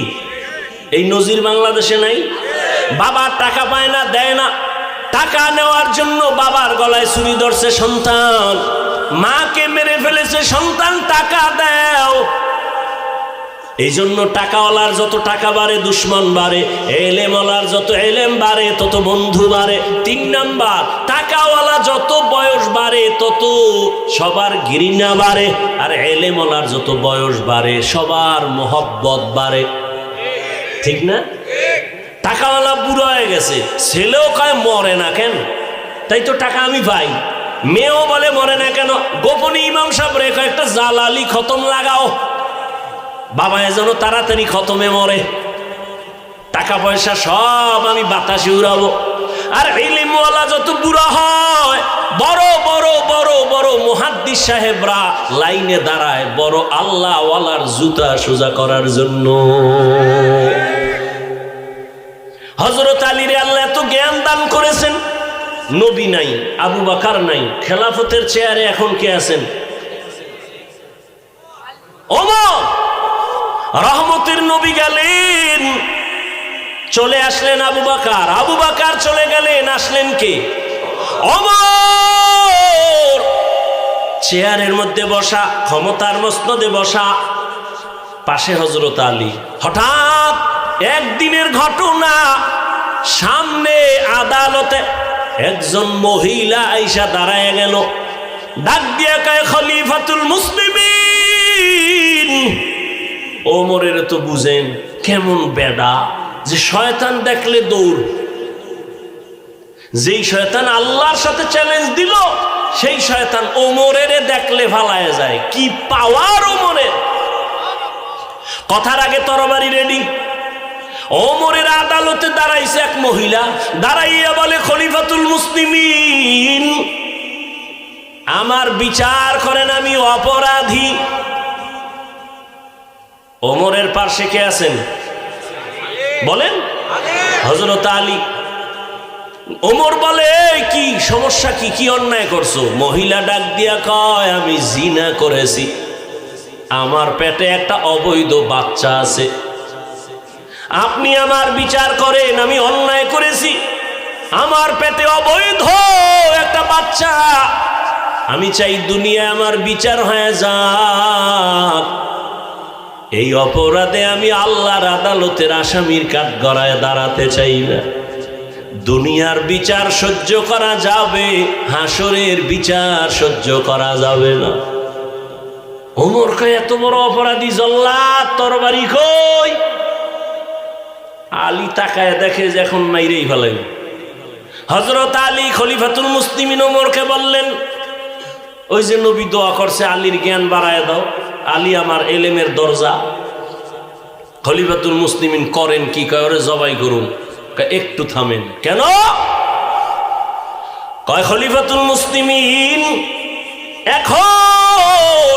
এই নজির বাংলাদেশে নাই? বাবা টাকা পায় না, দেয় না, টাকা নেওয়ার জন্য বাবার গলায় ছুরি ধরছে সন্তান, মাকে মেরে ফেলেছে সন্তান, টাকা দাও। এই জন্য টাকাওয়ালার যত টাকা বাড়ে দুশ্মন বাড়ে, এলেমওয়ালার যত এলেম বাড়ে তত বন্ধু বাড়ে। 3 নাম্বার, টাকাওয়ালা যত বয়স বাড়ে তত সবার ঘৃণা বাড়ে, আর এলেমওয়ালার যত বয়স বাড়ে সবার মোহব্বত বাড়ে। ঠিক না? টাকাওয়ালা বুড়ো হয়ে গেছে, ছেলেও কয় মরে না কেন, তাই তো টাকা আমি পাই। মেয়েও বলে মরে না কেন। গোপনে ইমাম সাহেব রে একটা জালালি খতম লাগাও, বাবা যেন তাড়াতাড়ি খতমে মরে। টাকা পয়সা সব আমি বাতাসে উড়াবো। আর ইলমওয়ালা যত বুড়া হয়, বড় বড় বড় বড় মুহাদ্দিস সাহেবরা লাইনে দাঁড়ায় বড় আল্লাহওয়ালার জুতা সোজা করার জন্য। হযরত আলীরে আল্লাহ এত জ্ঞান দান করেছেন। নবী নাই, আবু বকর নাই, খেলাফতের চেয়ারে এখন কে আছেন? ওমর। রহমতের নবী গেলেন, চলে আসলেন আবু বকর। আবু বকর চলে গেলেন, আসলেন কে? ওমর। চেয়ারের মধ্যে বসা, ক্ষমতার মসনদে বসা, পাশে হযরত আলী। হঠাৎ একদিনের ঘটনা, সামনে আদালতে একজন মহিলা আইসা দাঁড়ায় গেল, ডাক দিয়া কয়, খলিফাতুল মুসলিমিন। ওমরের তো বুঝেন কেমন বেডা, যে শয়তান দেখলে দৌড়। যেই শয়তান আল্লাহর সাথে চ্যালেঞ্জ দিল, সেই শয়তান ওমরের দেখলে ফালায় যায়। কি পাওয়ার ওমরের! কথার আগে তরবারি রেডি। ওমরের আদালতে দাঁড়াইছে এক মহিলা, দাঁড়াইয়া বলে, খলিফাতুল মুসলিমিন, আমার বিচার করেন, আমি অপরাধী। ওমরের পাশে কে আছেন বলেন? হযরত আলী। ওমর বলে, কি সমস্যা, কি কি অন্যায় করছো? মহিলা ডাক দিয়া কয়, আমি জিনা করেছি, আমার পেটে একটা অবৈধ বাচ্চা আছে, আপনি আমার বিচার করেন, আমি অন্যায় করেছি, আমার পেটে অবৈধ একটা বাচ্চা, আমি চাই দুনিয়ায় আমার বিচার হয়ে যাক। এই অপরাধে আমি আল্লাহর আদালতের আসামির কাঠগড়ায় দাঁড়াতে চাই না। দুনিয়ার বিচার সহ্য করা যাবে, হাসরের বিচার সহ্য করা যাবে না। ওমর কয়, এত বড় অপরাধী জল্লাদ, তরবারি কই? আলী তাকায় দেখে যে এখন মাইরেই ফেলেন। হযরত আলী খলিফাতুল মুসলিমিন ওমরকে বললেন, ওই যে নবী দোয়া করছে, আলীর জ্ঞান বাড়ায় দাও, আলী আমার এলেমের দরজা। খলিফাতুল মুসলিমিন করেন কি? কয়, ওরে জবাই করুন। একটু থামেন। কেন? কয়, খলিফাতুল মুসলিমিন এখন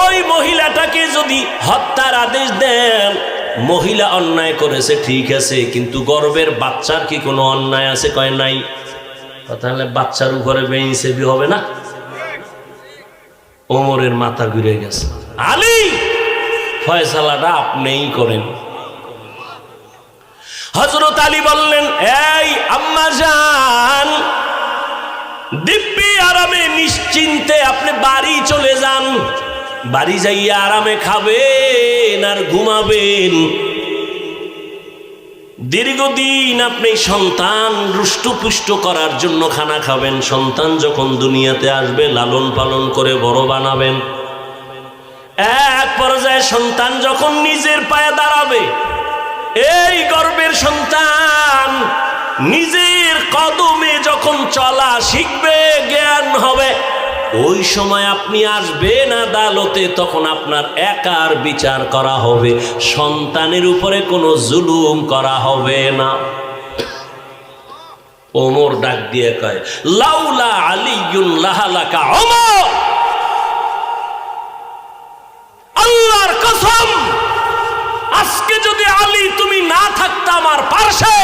ওই মহিলাটাকে যদি হত্যার আদেশ দেন, মহিলা অন্যায় করেছে ঠিক আছে, কিন্তু গর্ভের বাচ্চার কি কোনো অন্যায় আছে? কয় নাই। তাহলে বাচ্চার উপরে বেইনসাফি হবে না? ওমরের মাথা ঘুরে গেছে। আলী, ফয়সালাটা আপনিই করেন। হযরত আলী বললেন, এই আম্মাজান, দিব্যি আরামে নিশ্চিন্তে আপনি বাড়ি চলে যান, বাড়ি যাইয়া আরামে খাবেন আর ঘুমাবেন। দীর্ঘদিন আপনি সন্তান রুষ্টপুষ্ট করার জন্য খানা খাবেন, সন্তান যখন দুনিয়াতে আসবে লালন পালন করে বড় বানাবেন। এক পর্যায়ে সন্তান যখন নিজের পায়ে দাঁড়াবে, এই গর্ভের সন্তান নিজের কদমে যখন চলা শিখবে, জ্ঞান হবে, ওই সময় আপনি আসবেন আদালতে, তখন আপনার একার বিচার করা হবে, সন্তানের উপরে কোনো জুলুম করা হবে না। ওমর ডাক দিয়ে কয়, লাউলা আলিয়ুন লাহালাকা ওমর, আল্লাহর কসম, আজকে যদি আলী তুমি না থাকতা আমার পার্শ্বে,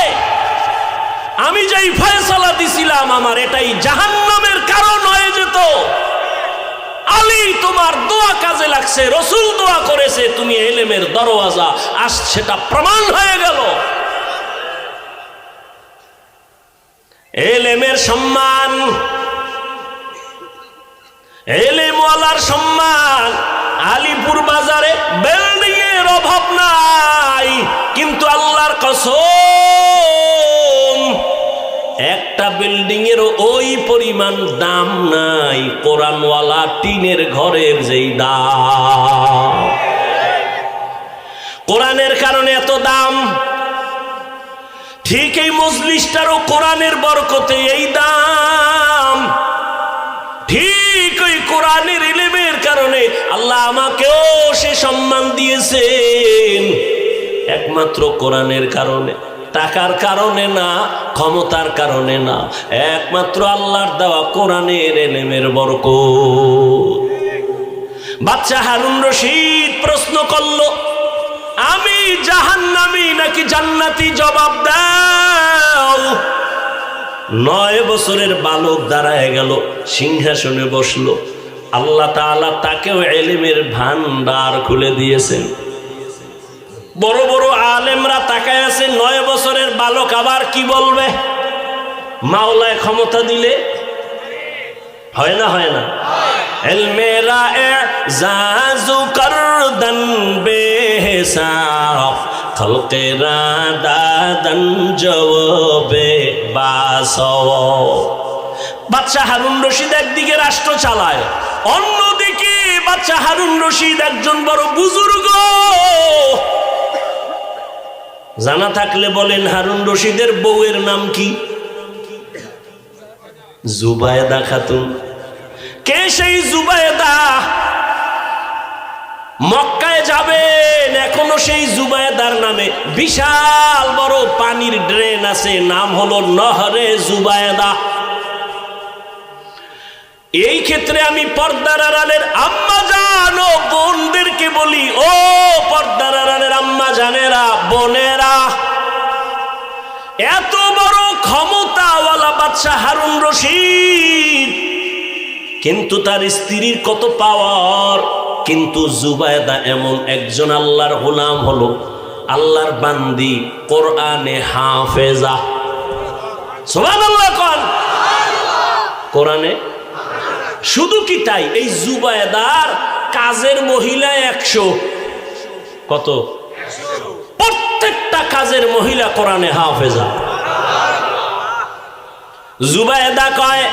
আমি যেই ফয়সালা দিছিলাম আমার এটাই জাহান্নামের কারণ হয়ে যেত। আলী তোমার দোয়া কাজে লাগছে, রাসূল দোয়া করেছে, তুমি ইলমের দরওয়াজা, আজ সেটা প্রমাণ হয়ে গেল। ইলমের সম্মান, ইলমওয়ালার সম্মান, আলীপুর বাজারে বিল্ডিং এর অভাব নাই, কিন্তু আল্লাহর কসম একটা বিল্ডিং এর ওই পরিমাণ দাম নাই কোরআনওয়ালা টিনের ঘরের যেই দাম। কোরআনের কারণে এত দাম, ঠিক এই মজলিসটারও কোরআনের বরকতে এই দাম, ঠিক ওই কোরআনের ইলমের কারণে আল্লাহ আমাকেও সে সম্মান দিয়েছেন, একমাত্র কোরআনের কারণে, টাকার কারণে না, ক্ষমতার কারণে না, একমাত্র আল্লাহর দেওয়া কোরআনের ইলমের বরকত। বাচ্চা হারুন রশিদ প্রশ্ন করলো, আমি জাহান্নামী নাকি জান্নাতি, জবাব দাও। 9 বছরের বালক দাঁড়ায় গেল, সিংহাসনে বসলো, আল্লাহ তাআলা তাকেও ইলমের ভান্ডার খুলে দিয়েছেন। বড় বড় আলেমরা তাকায় আছে, 9 বছরের বালক আবার কি বলবে? মাওলায় ক্ষমতা দিলে হয় না, হয় না? ইলমেরা এজাজু করদন বেহিসাব, খলকেরা দাদন জওয়াবে বাসও। বাদশা হারুন রশিদ একদিকে রাষ্ট্র চালায়, অন্যদিকে বাদশা হারুন রশিদ একজন বড় বুজুর্গ। জানা থাকলে বলেন, হারুন রশিদের বউয়ের নাম কি? জুবায়েদা খাতুন। কে সেই জুবায়েদা? মক্কায় যাবেন, এখনো সেই জুবায়েদার নামে বিশাল বড় পানির ড্রেন আছে, নাম হলো নহরে জুবায়েদা। এই ক্ষেত্রে আমি পর্দার আড়ালের আম্মা জান ও বোনদেরকে বলি, ও পর্দার আড়ালের আম্মা জানেরা, বোনেরা, এত বড় ক্ষমতাওয়ালা বাদশা হারুন রশিদ, কিন্তু তার স্ত্রীর কত পাওয়ার, কিন্তু জুবায়েদা এমন একজন আল্লাহর গোলাম, হলো আল্লাহর বান্দি, কোরআনে হাফেজা। সুবহানাল্লাহ কোন কোরআনে। শুধু কি তাই, এই জুবায়েদার কাজের মহিলা 100। কত? প্রত্যেকটা কাজের মহিলা কোরআনে হাফেজা। জুবায়েদা কয়,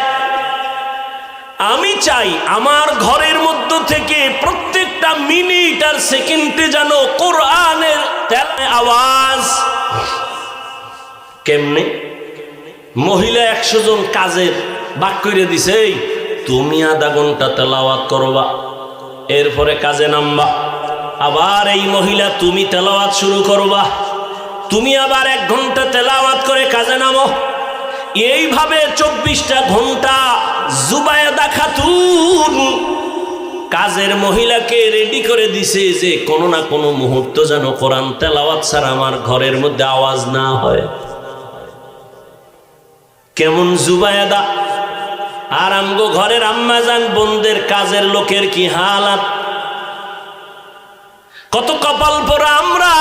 আমি চাই আমার ঘরের মধ্য থেকে প্রত্যেকটা মিনিট আর সেকেন্ডে যেন কোরআনের আওয়াজ। কেমনে? মহিলা 100 জন কাজের ভাগ করে দিছে, তুমি আধা ঘন্টা তেলাওয়াত করবা, এরপরে কাজে নামবা, আবার এই মহিলা তুমি তেলাওয়াত শুরু করবা, তুমি আবার 1 ঘন্টা তেলাওয়াত করে কাজে নামো। এইভাবে 24টা ঘন্টা জুবায়েদা খাতুন কাজের মহিলাকে রেডি করে দিছে, যে কোনো না কোনো মুহূর্ত যেন কোরআন তেলাওয়াত ছাড়া আমার ঘরের মধ্যে আওয়াজ না হয়। কেমন জুবায়েদা! আর আমগো ঘরের আম্মাজান বোনদের কাজের লোকের কি হালাত! কত কপাল পোড়া আমরা!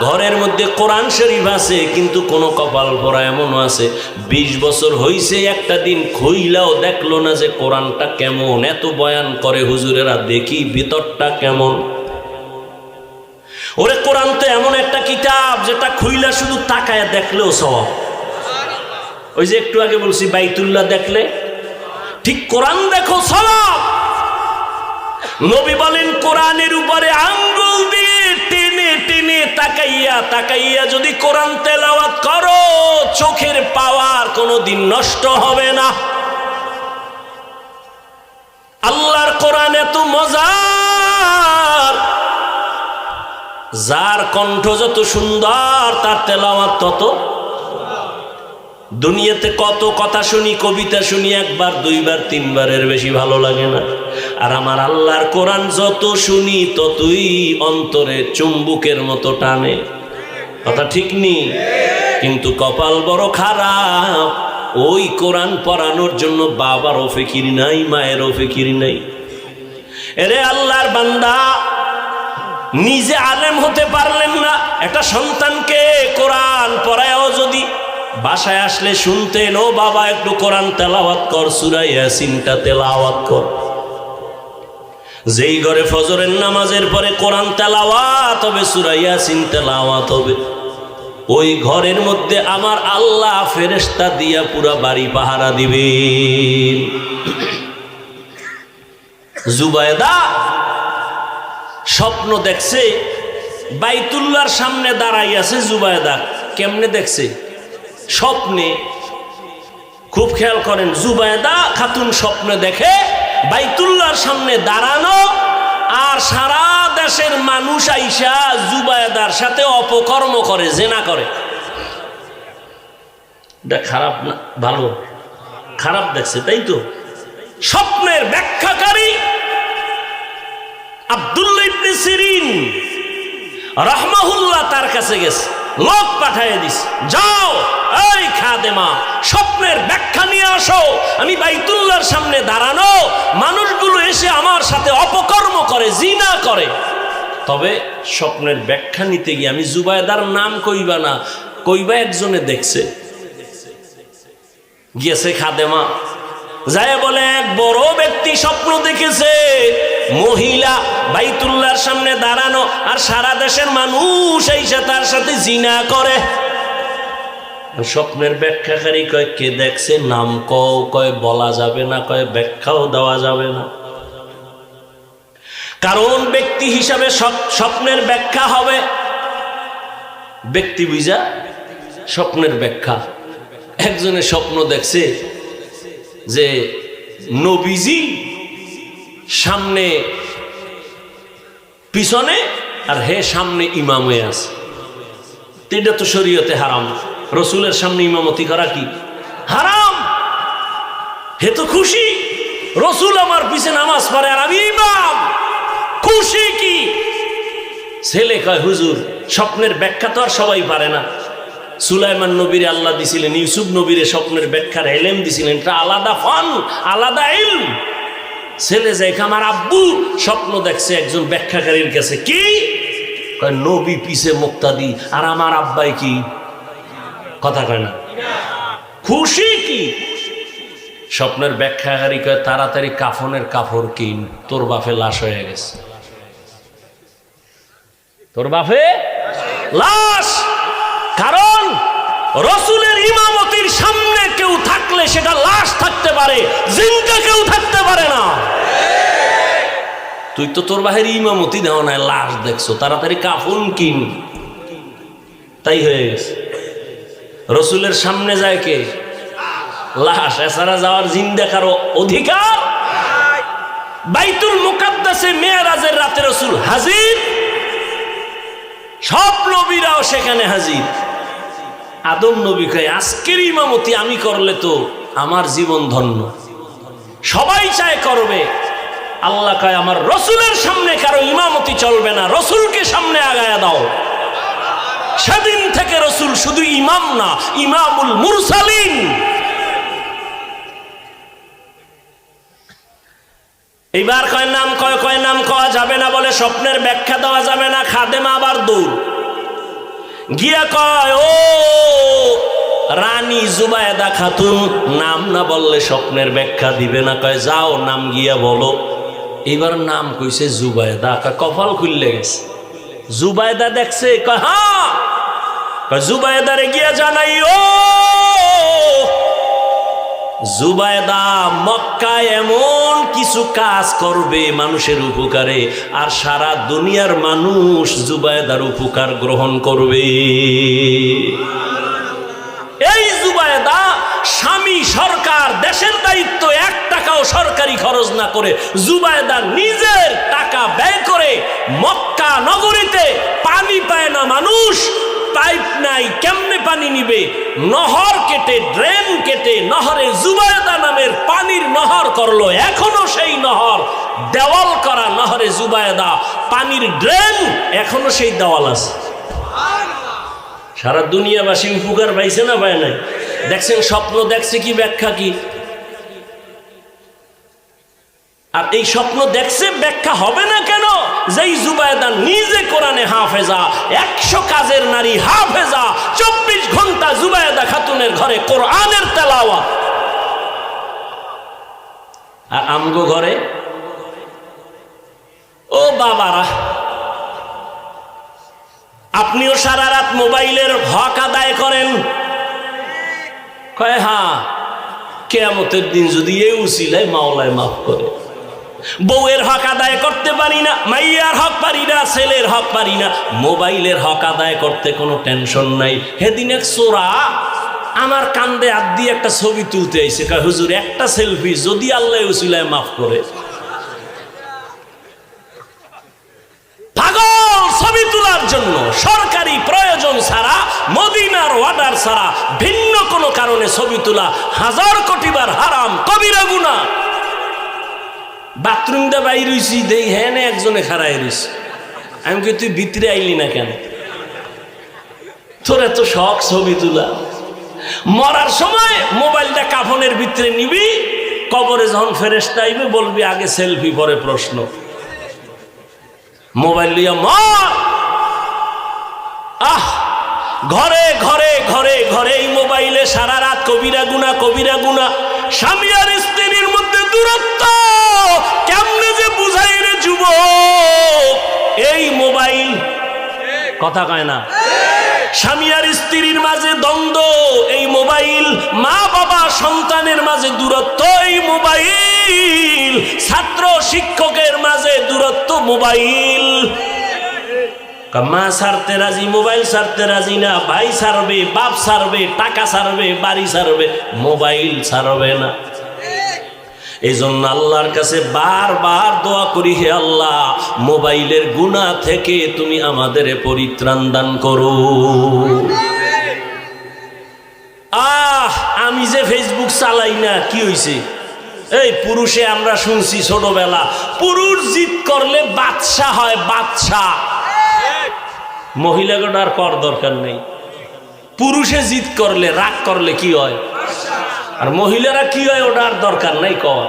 ঘরের মধ্যে কোরআন শরীফ আছে, কিন্তু কোন কপাল পোড়া এমনও আছে 20 বছর হইছে, একটা দিন খুইলাও দেখলো না যে কোরআনটা কেমন। এত বয়ান করে হুজুরেরা, দেখি ভিতরটা কেমন। ওরে কোরআন তো এমন একটা কিতাব যেটা খুইলা শুধু তাকায় দেখলেও সওয়াব। ওই যে একটু আগে বলছি বাইতুল্লাহ দেখলে, ঠিক কোরআন দেখো সওয়াব। নবী বলেন কোরআনের উপরে আঙ্গুল দিয়ে টেনে টেনে তাকাইয়া তাকাইয়া যদি কোরআন তেলাওয়াত করো, চোখের পাওয়ার কোনোদিন নষ্ট হবে না। আল্লাহর কোরআন এত মজার, যার কণ্ঠ যত সুন্দর তার তেলাওয়াত তত। দুনিয়াতে কত কথা শুনি, কবিতা শুনি, একবার দুইবার তিনবারের বেশি ভালো লাগে না। আর আমার আল্লাহর কোরআন যত শুনি ততই অন্তরে চুম্বুকের মতো টানে। কথা ঠিক নেই? কিন্তু কপাল বড় খারাপ, ওই কোরআন পড়ানোর জন্য বাবারও ফিকির নাই, মায়েরও ফিকির নাই। এরে আল্লাহর বান্দা, নিজে আলেম হতে পারলেন না, একটা সন্তানকে কোরআন পড়ায়ও যদি বাসায় আসলে শুনতেন, ও বাবা একটু কোরআন তেলাওয়াত কর, সূরা ইয়াসিনটা তেলাওয়াত কর। যেই ঘরে ফজরের নামাজের পরে কোরআন তেলাওয়াত হবে, সূরা ইয়াসিন তেলাওয়াত হবে, ওই ঘরের মধ্যে আমার আল্লাহ ফেরেশতা দিয়া পুরা বাড়ি পাহারা দিবেন। জুবায়দা স্বপ্ন দেখছে, বাইতুল্লাহর সামনে দাঁড়াই আছে জুবায়দা। কেমনে দেখছে? স্বপ্নে। খুব খেয়াল করেন, জুবায়দা খাতুন স্বপ্নে দেখে বাইতুল্লাহর সামনে দাঁড়ানো, আর সারা দেশের মানুষ আইসা জুবায়দার সাথে অপকর্ম করে, জেনা করে। এটা খারাপ না ভালো? খারাপ দেখছে, তাই তো? স্বপ্নের ব্যাখ্যাকারী আব্দুল্লাহ ইবনে সিরিন রাহমাহুল্লাহ তার কাছে গেছে, লোক পাঠিয়ে দিস, যাও এই খাদেমা স্বপ্নের ব্যাখ্যা নিয়ে আসো। আমি বাইতুল্লাহর সামনে দাঁড়ানো, মানুষগুলো এসে আমার সাথে অপকর্ম করে, জিনা করে। তবে স্বপ্নের ব্যাখ্যা নিতে গিয়ে আমি জুবায়দার নাম কইবা না, কইবা একজনে দেখছে। গিয়েছে খাদেমা, যায় বলে এক বড় ব্যক্তি স্বপ্ন দেখেছে, মহিলা বাইতুল্লাহর সামনে দাঁড়ানো, আর সারা দেশের মানুষ এসে তার সাথে জিনা করে। স্বপ্নের ব্যাখ্যাকারী কয়, কে দেখছে? নাম কও। কয় বলা যাবে না, কয় ব্যাখ্যাও দেওয়া যাবে না। কারণ ব্যক্তি হিসাবে স্বপ্নের ব্যাখ্যা হবে, ব্যক্তি বুঝা স্বপ্নের ব্যাখ্যা। একজনের স্বপ্ন দেখছে যে নবীজি সামনে পিছনে, আর হে সামনে ইমাম হয়ে আছে। এটা তো শরীয়তে হারাম। রসুলের সামনে ইমামতি করা কি হারাম? হে তো খুশি, রসুল আমার পিছে নামাজ পড়ে আর আমি ইমাম, খুশি কি? ছেলে কয়, হুজুর স্বপ্নের ব্যাখ্যা তো আর সবাই পারে না। সুলাইমান নবীরে আল্লাহ দিছিলেন, ইউসুফ নবীরে স্বপ্নের ব্যাখ্যার এলেম দিছিলেন, এটা আলাদা ফান, আলাদা ইলম। ছেলে যাই, আমার আব্বু স্বপ্ন দেখছে একজন ব্যাখ্যাকারীর কাছে। কি? কয় নবী পিছে মুক্তাদি, আর আমার আব্বাই কি? কথা কয় না। খুশি কি? স্বপ্নের ব্যাখ্যাকারী কয়, তাড়াতাড়ি কাফনের কাপড় কিন, তোর বাপে লাশ হয়ে গেছে। তোর বাপে লাশ। কারণ রসুলের ইমামতির সামনে কেউ থাকলে সেটা লাশ থাকতে পারে, জিন্দা কেউ থাকতে পারে না। তুই তো তোর বাহির ইমামতি দেওয়া নাই, লাশ দেখছো, তাড়াতাড়ি কাফন কিন। তাই হয়ে গেছে। রসুলের সামনে যায় কে? লাশ। এছাড়া যাওয়ার জিন্দা কারো অধিকার? বাইতুল মুকাদ্দাসে মেরাজের রাতে রসুল হাজির, সব নবীরাও সেখানে হাজির। আদম নবী কয়, আজকের ইমামতি আমি করলে তো আমার জীবন ধন্য, সবাই চায় করবে। আল্লাহ কয়, আমার রসুলের সামনে কারো ইমামতি চলবে না, রসুলকে সামনে আগায়া দাও। সেদিন থেকে রসুল শুধু ইমাম না, ইমামুল মুরসালিন। এইবার কয় নাম, কয় নাম কওয়া যাবে না, বলে স্বপ্নের ব্যাখ্যা দেওয়া যাবে না। খাদেমা আবার দৌড় গিয়া কয়, ও রানী জুবায়দা খাতুন, নাম না বললে স্বপ্নের ব্যাখ্যা দিবে না। কয় যাও, নাম গিয়া বলো। এবার নাম কইছে জুবায়দা। কপাল খুললে গেছে। জুবায়দা দেখছে, কয় হ্যাঁ। কয় জুবায়দারে গিয়া জানাই, ও জুবায়দা মক্কায় এমন কিছু কাজ করবে মানুষের উপকারে, আর সারা দুনিয়ার মানুষ জুবায়দার উপকার গ্রহণ করবে। এই জুবায়দা স্বামী সরকার, দেশের দায়িত্ব, 1 টাকাও সরকারি খরচ না করে জুবায়দা নিজের টাকা ব্যয় করে মক্কা নগরীতে পানি পায় না মানুষ, পাইপ নাই, কেমনে পানি নিবে, নহর কেটে, ড্রেন কেটে নহরে জুবায়দা নামের পানির নহর করলো। এখনো সেই নহর, দেওয়াল করা নহরে জুবায়দা, পানির ড্রেন, এখনো সেই দেওয়াল আছে। সারা দুনিয়াবাসী উপকার পাইছে না পায় নাই? দেখছেন স্বপ্ন দেখছে কি, ব্যাখ্যা কি? আর এই স্বপ্ন দেখছে, ব্যাখ্যা হবে না কেন? যেই জুবায়দা নিজে কোরআনে হাফেজা, 100 কাজের নারী হাফেজা, 24 ঘন্টা জুবায়দা খাতুনের ঘরে কোরআনের তেলাওয়াত। আর আমগো ঘরে ও বাবারা, আপনিও সারা রাত মোবাইলের হক আদায় করেন। কয় হ্যাঁ, কিয়ামতের দিন যদি এই উসিলায় মাওলায় মাফ করে। বউয়ের হক আদায় করতে পারি না, মাইয়ার হক পারি না, ছেলের হক পারি না, মোবাইলের হক আদায় করতে কোনো টেনশন নাই। সেদিন এক চোরা আমার কান্দে হাত দিয়ে একটা ছবি তুলতে আইছে, কয় হুজুর একটা সেলফি যদি আল্লাহ উসিলায় মাফ করে। পাগল ছবি তোলার জন্য সরকারি প্রয়োজন ছাড়া, মদিনার অর্ডার ছাড়া ভিন্ন কোনো কারণে ছবি তোলা 1000 কোটি বার হারাম, কবিরা গুনাহ। বাথরুম দা বাইর হইছি, দেই হ্যাঁ একজনে খাড়াই রইছে। আমি কি তুই ভিতরে আইলি না কেন? তোর এত শখ ছবি তোলা। মরার সময় মোবাইলটা কাফনের ভিতরে নিবি, কবরে যখন ফেরেশতা আইবে বলবি আগে সেলফি পরে প্রশ্ন। মোবাইল লইয়া মর। আহ, ঘরে ঘরে ঘরে ঘরে এই মোবাইলে সারা রাত কবিরা গুনাহ, কবিরা গুনাহ। স্বামী আর স্ত্রীর মধ্যে দূরত্ব কেমনে যে বুঝাই রে যুবক, এই মোবাইল কথা কয় না। স্বামী আর স্ত্রীর মাঝে দ্বন্দ্ব, এই মোবাইল। মা বাবা সন্তানের মাঝে দূরত্ব, এই মোবাইল। ছাত্র শিক্ষকের মাঝে দূরত্ব, মোবাইল। মা ছাড়তে রাজি, মোবাইল ছাড়তে রাজি না। ভাই ছাড়বে, বাপ ছাড়বে, টাকা ছাড়বে, বাড়ি ছাড়বে, মোবাইল ছাড়বে না। এই জন্য আল্লাহর কাছে বারবার দোয়া করি, হে আল্লাহ, মোবাইলের গুনাহ থেকে তুমি আমাদের পরিত্রাণ দান করো। আমি যে ফেসবুক চালাই না, কি হয়েছে? এই পুরুষে আমরা শুনছি ছোটবেলা, পুরুষ জিদ করলে বাদশা হয়, বাদশা। মহিলাকে আর কর দরকার নেই। পুরুষে জিদ করলে, রাগ করলে কি হয়? আর মহিলারা কি হয়, ওটার দরকার নাই কর।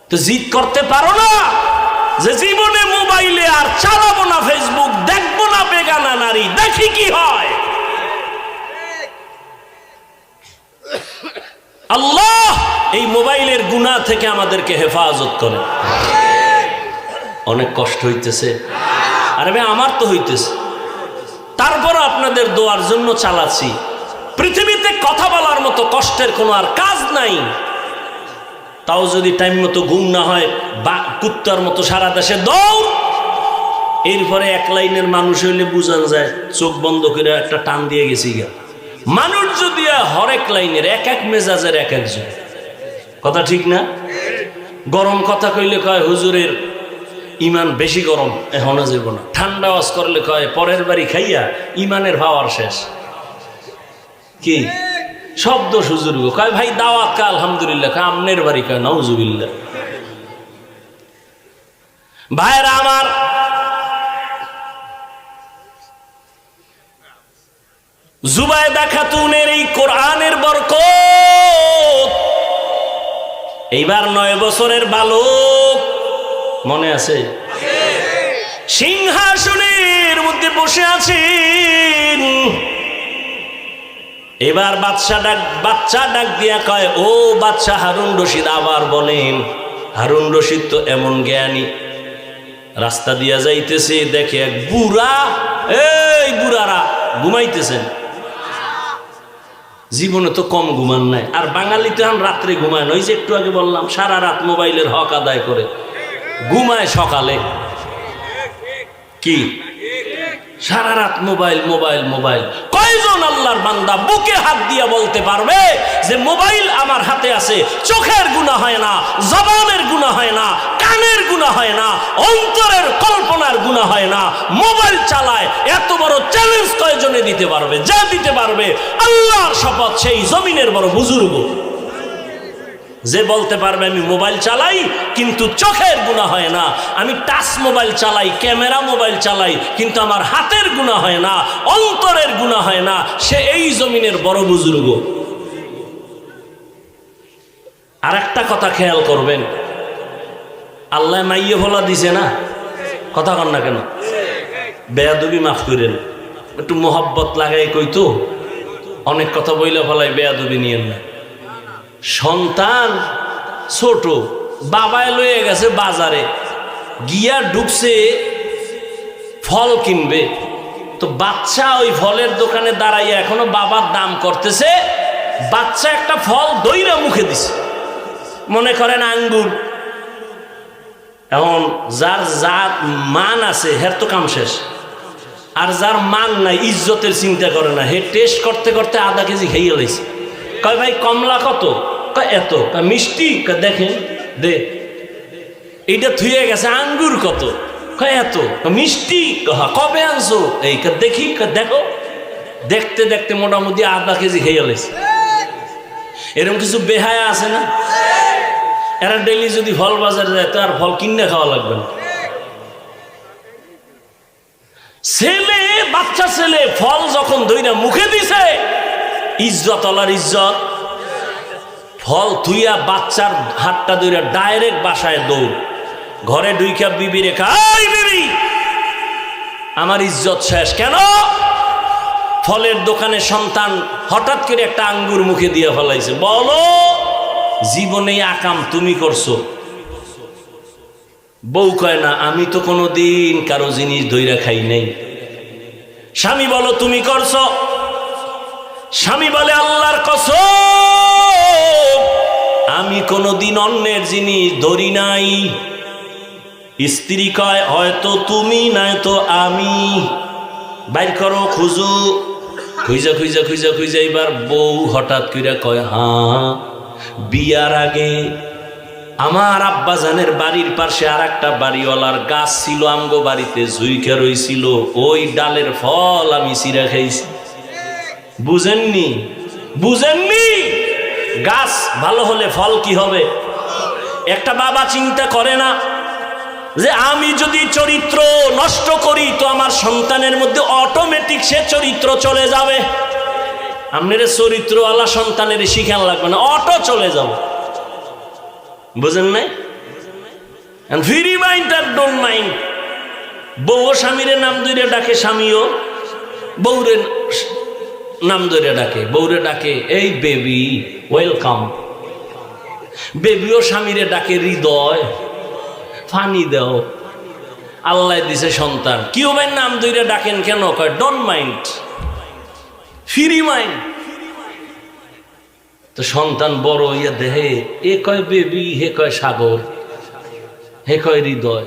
তো জিদ করতে পারো না যে জীবনে মোবাইলে আর চালাবো না, ফেসবুক দেখবো না, বেগানা নারী দেখি কি হয়। আল্লাহ এই মোবাইলের গুনাহ থেকে আমাদেরকে হেফাজত করে। অনেক কষ্ট হইতেছে, আরে ভাই আমার তো হইতেছে, তারপর আপনাদের দোয়ার জন্য চালাচ্ছি। পৃথিবীতে কথা বলার মতো কষ্টের কোনো আর কাজ নাই। তাও যদি টাইম মতো ঘুম না হয়, বা কুত্তার মতো সারা দেশে দৌড়। এরপরে 1 লাইনের মানুষ হইলে বুঝান যায় চোখ বন্ধ করে একটা টান দিয়ে গেছি গা। মানুষ যদি হরেক লাইনের, এক এক মেজাজের এক একজন, কথা ঠিক না? গরম কথা কইলে কয় হুজুরের ইমান বেশি গরম, এখন যাব না। ঠান্ডা ওয়াজ করলে কয় পরের বাড়ি খাইয়া ইমানের পাওয়ার শেষ। কি শব্দ হুজুর গো, কয় ভাই দাওয়াত কা আলহামদুলিল্লাহ, কয় আমনের বাড়ি, কয় নাউজুবিল্লাহ। ভাইরা আমার, জুবায়দা খাতুনের এই কোরআনের বরকত। এইবার 9 বছরের বালক, মনে আছে? সিংহাসনের মধ্যে বসে আছেন। এবার বাচ্চা ডাক দিয়া কয়, ও বাচ্চা হারুন রশিদ, আবার বলেন। হারুন রশিদ তো এমন জ্ঞানী, রাস্তা দিয়া যাইতেছে, দেখে এক বুড়া, এই বুড়ারা ঘুমাইতেছেন। জীবনে তো কম ঘুমান নাই। আর বাঙালি তো এখন রাত্রে ঘুমায় না, ওই যে একটু আগে বললাম সারা রাত মোবাইলের হক আদায় করে ঘুমায় সকালে। কি সারা রাত মোবাইল মোবাইল মোবাইল। কয়জন আল্লাহর বান্দা বুকে হাত দিয়ে বলতে পারবে যে মোবাইল আমার হাতে আছে, চোখের গুনাহ হয় না, জবানের গুনাহ হয় না, কানের গুনাহ হয় না, অন্তরের কল্পনার গুনাহ হয় না, মোবাইল চালায়? এত বড় চ্যালেঞ্জ কয়জনে দিতে পারবে? যা দিতে পারবে আল্লাহর শপথ সেই জমিনের বড় বুজুর্গ। যে বলতে পারবে আমি মোবাইল চালাই কিন্তু চোখের গুনাহ হয় না, আমি টাচ মোবাইল চালাই, ক্যামেরা মোবাইল চালাই কিন্তু আমার হাতের গুনাহ হয় না, অন্তরের গুনাহ হয় না, সে এই জমিনের বড় বুজুর্গ। আর একটা কথা খেয়াল করবেন, আল্লাহ মাইয়ে ভোলা দিছে না, কথা কন না কেন? বেয়াদবি মাফ করেন, একটু মোহাব্বত লাগাই কইতো, অনেক কথা বইলে ফলাই, বেয়াদবি নিয়েন না। সন্তান ছোট, বাবায় লয়ে গেছে বাজারে, গিয়া ঢুকছে ফল কিনবে, তো বাচ্চা ওই ফলের দোকানে দাঁড়াইয়া এখনো বাবার দাম করতেছে। বাচ্চা একটা ফল দইরা মুখে দিছে, মনে করেন আঙ্গুর। এখন যার জাত মান আছে হের তো কাম শেষ, আর যার মান নাই ইজ্জতের চিন্তা করে না, হে টেস্ট করতে করতে আধা কেজি খেয়ে লাইছে। কয় ভাই কমলা কত? কয় এত। কয় মিষ্টি? কয় দেখেন দে। এইটা থুয়ে গেছে। আঙ্গুর কত? কয় এত। মিষ্টি? কবে আনছো? এই দেখি, দেখো। দেখতে দেখতে মোটামুটি আধা কেজি খেয়ে লাইছে। এরকম কিছু বেহায়া আছে না? এরা ডেইলি যদি ফল বাজারে যায় তো আর ফল কিনে খাওয়া লাগবে না। ছেলে, বাচ্চা ছেলে ফল যখন দইরা মুখে দিছে, ইজ্জত আল্লাহর ইজ্জত। ফল থুইয়া বাচ্চার হাতটা ধইরা ডাইরেক্ট বাসায় দৌড়, ঘরে ঢুইকা বিবি রেখা, এই বিবি আমার ইজ্জত শেষ। কেন? ফলের দোকানে সন্তান হঠাৎ করে একটা আঙ্গুর মুখে দিয়ে ফেলাইছে। বলো জীবনে আকাম তুমি করছো? বউ কয় না, আমি তো কোনোদিন কারো জিনিস ধইরা খাই নাই। স্বামী বলো তুমি করছো? স্বামী বলে আল্লাহর কসম আমি কোনোদিন অন্যের জিনিস ধরি নাই। স্ত্রী কয় হয়তো তুমি নয়তো আমি, বাইর করো খুঁজো। খুঁজা খুঁজা খুঁজা খুঁজা এবার বউ হঠাৎ করে কয়, হ্যাঁ বিয়ার আগে আমার আব্বাজানের বাড়ির পাশে আর একটা বাড়িওয়ালার গাছ ছিল, আমগো বাড়িতে ঝুইকা রইছিল, ওই ডালের ফল আমি চিরা খাইছি। বুঝেননি? বুঝেননি? গাছ ভালো হলে ফল কি হবে? একটা বাবা চিন্তা করে না যে আমি যদি চরিত্র নষ্ট করি তো আমার সন্তানের মধ্যে অটোমেটিক সে চরিত্র চলে যাবে। আপনার চরিত্রওয়ালা সন্তানের শিখান লাগবে না, অটো চলে যাবে। বুঝেন নাই? ফ্রি মাইন্ড আর ডোন্ট মাইন্ড। বউ স্বামীরে নাম ধরে ডাকে, স্বামীও বউরে নাম ধরে ডাকে, বউরে ডাকে এই বেবি ওয়েলকাম। বেবিও স্বামীরে ডাকে হৃদয়, ফানি দাও। আল্লাহ দিছে সন্তান, কেউ ভাই নাম ধরে ডাকেন কেন? কয় ডোন্ট মাইন্ড, ফ্রি মাইন্ড। তো সন্তান বড় হইয়া দেহে, এ কয় বেবি, হে কয় সাগর, হে কয় হৃদয়।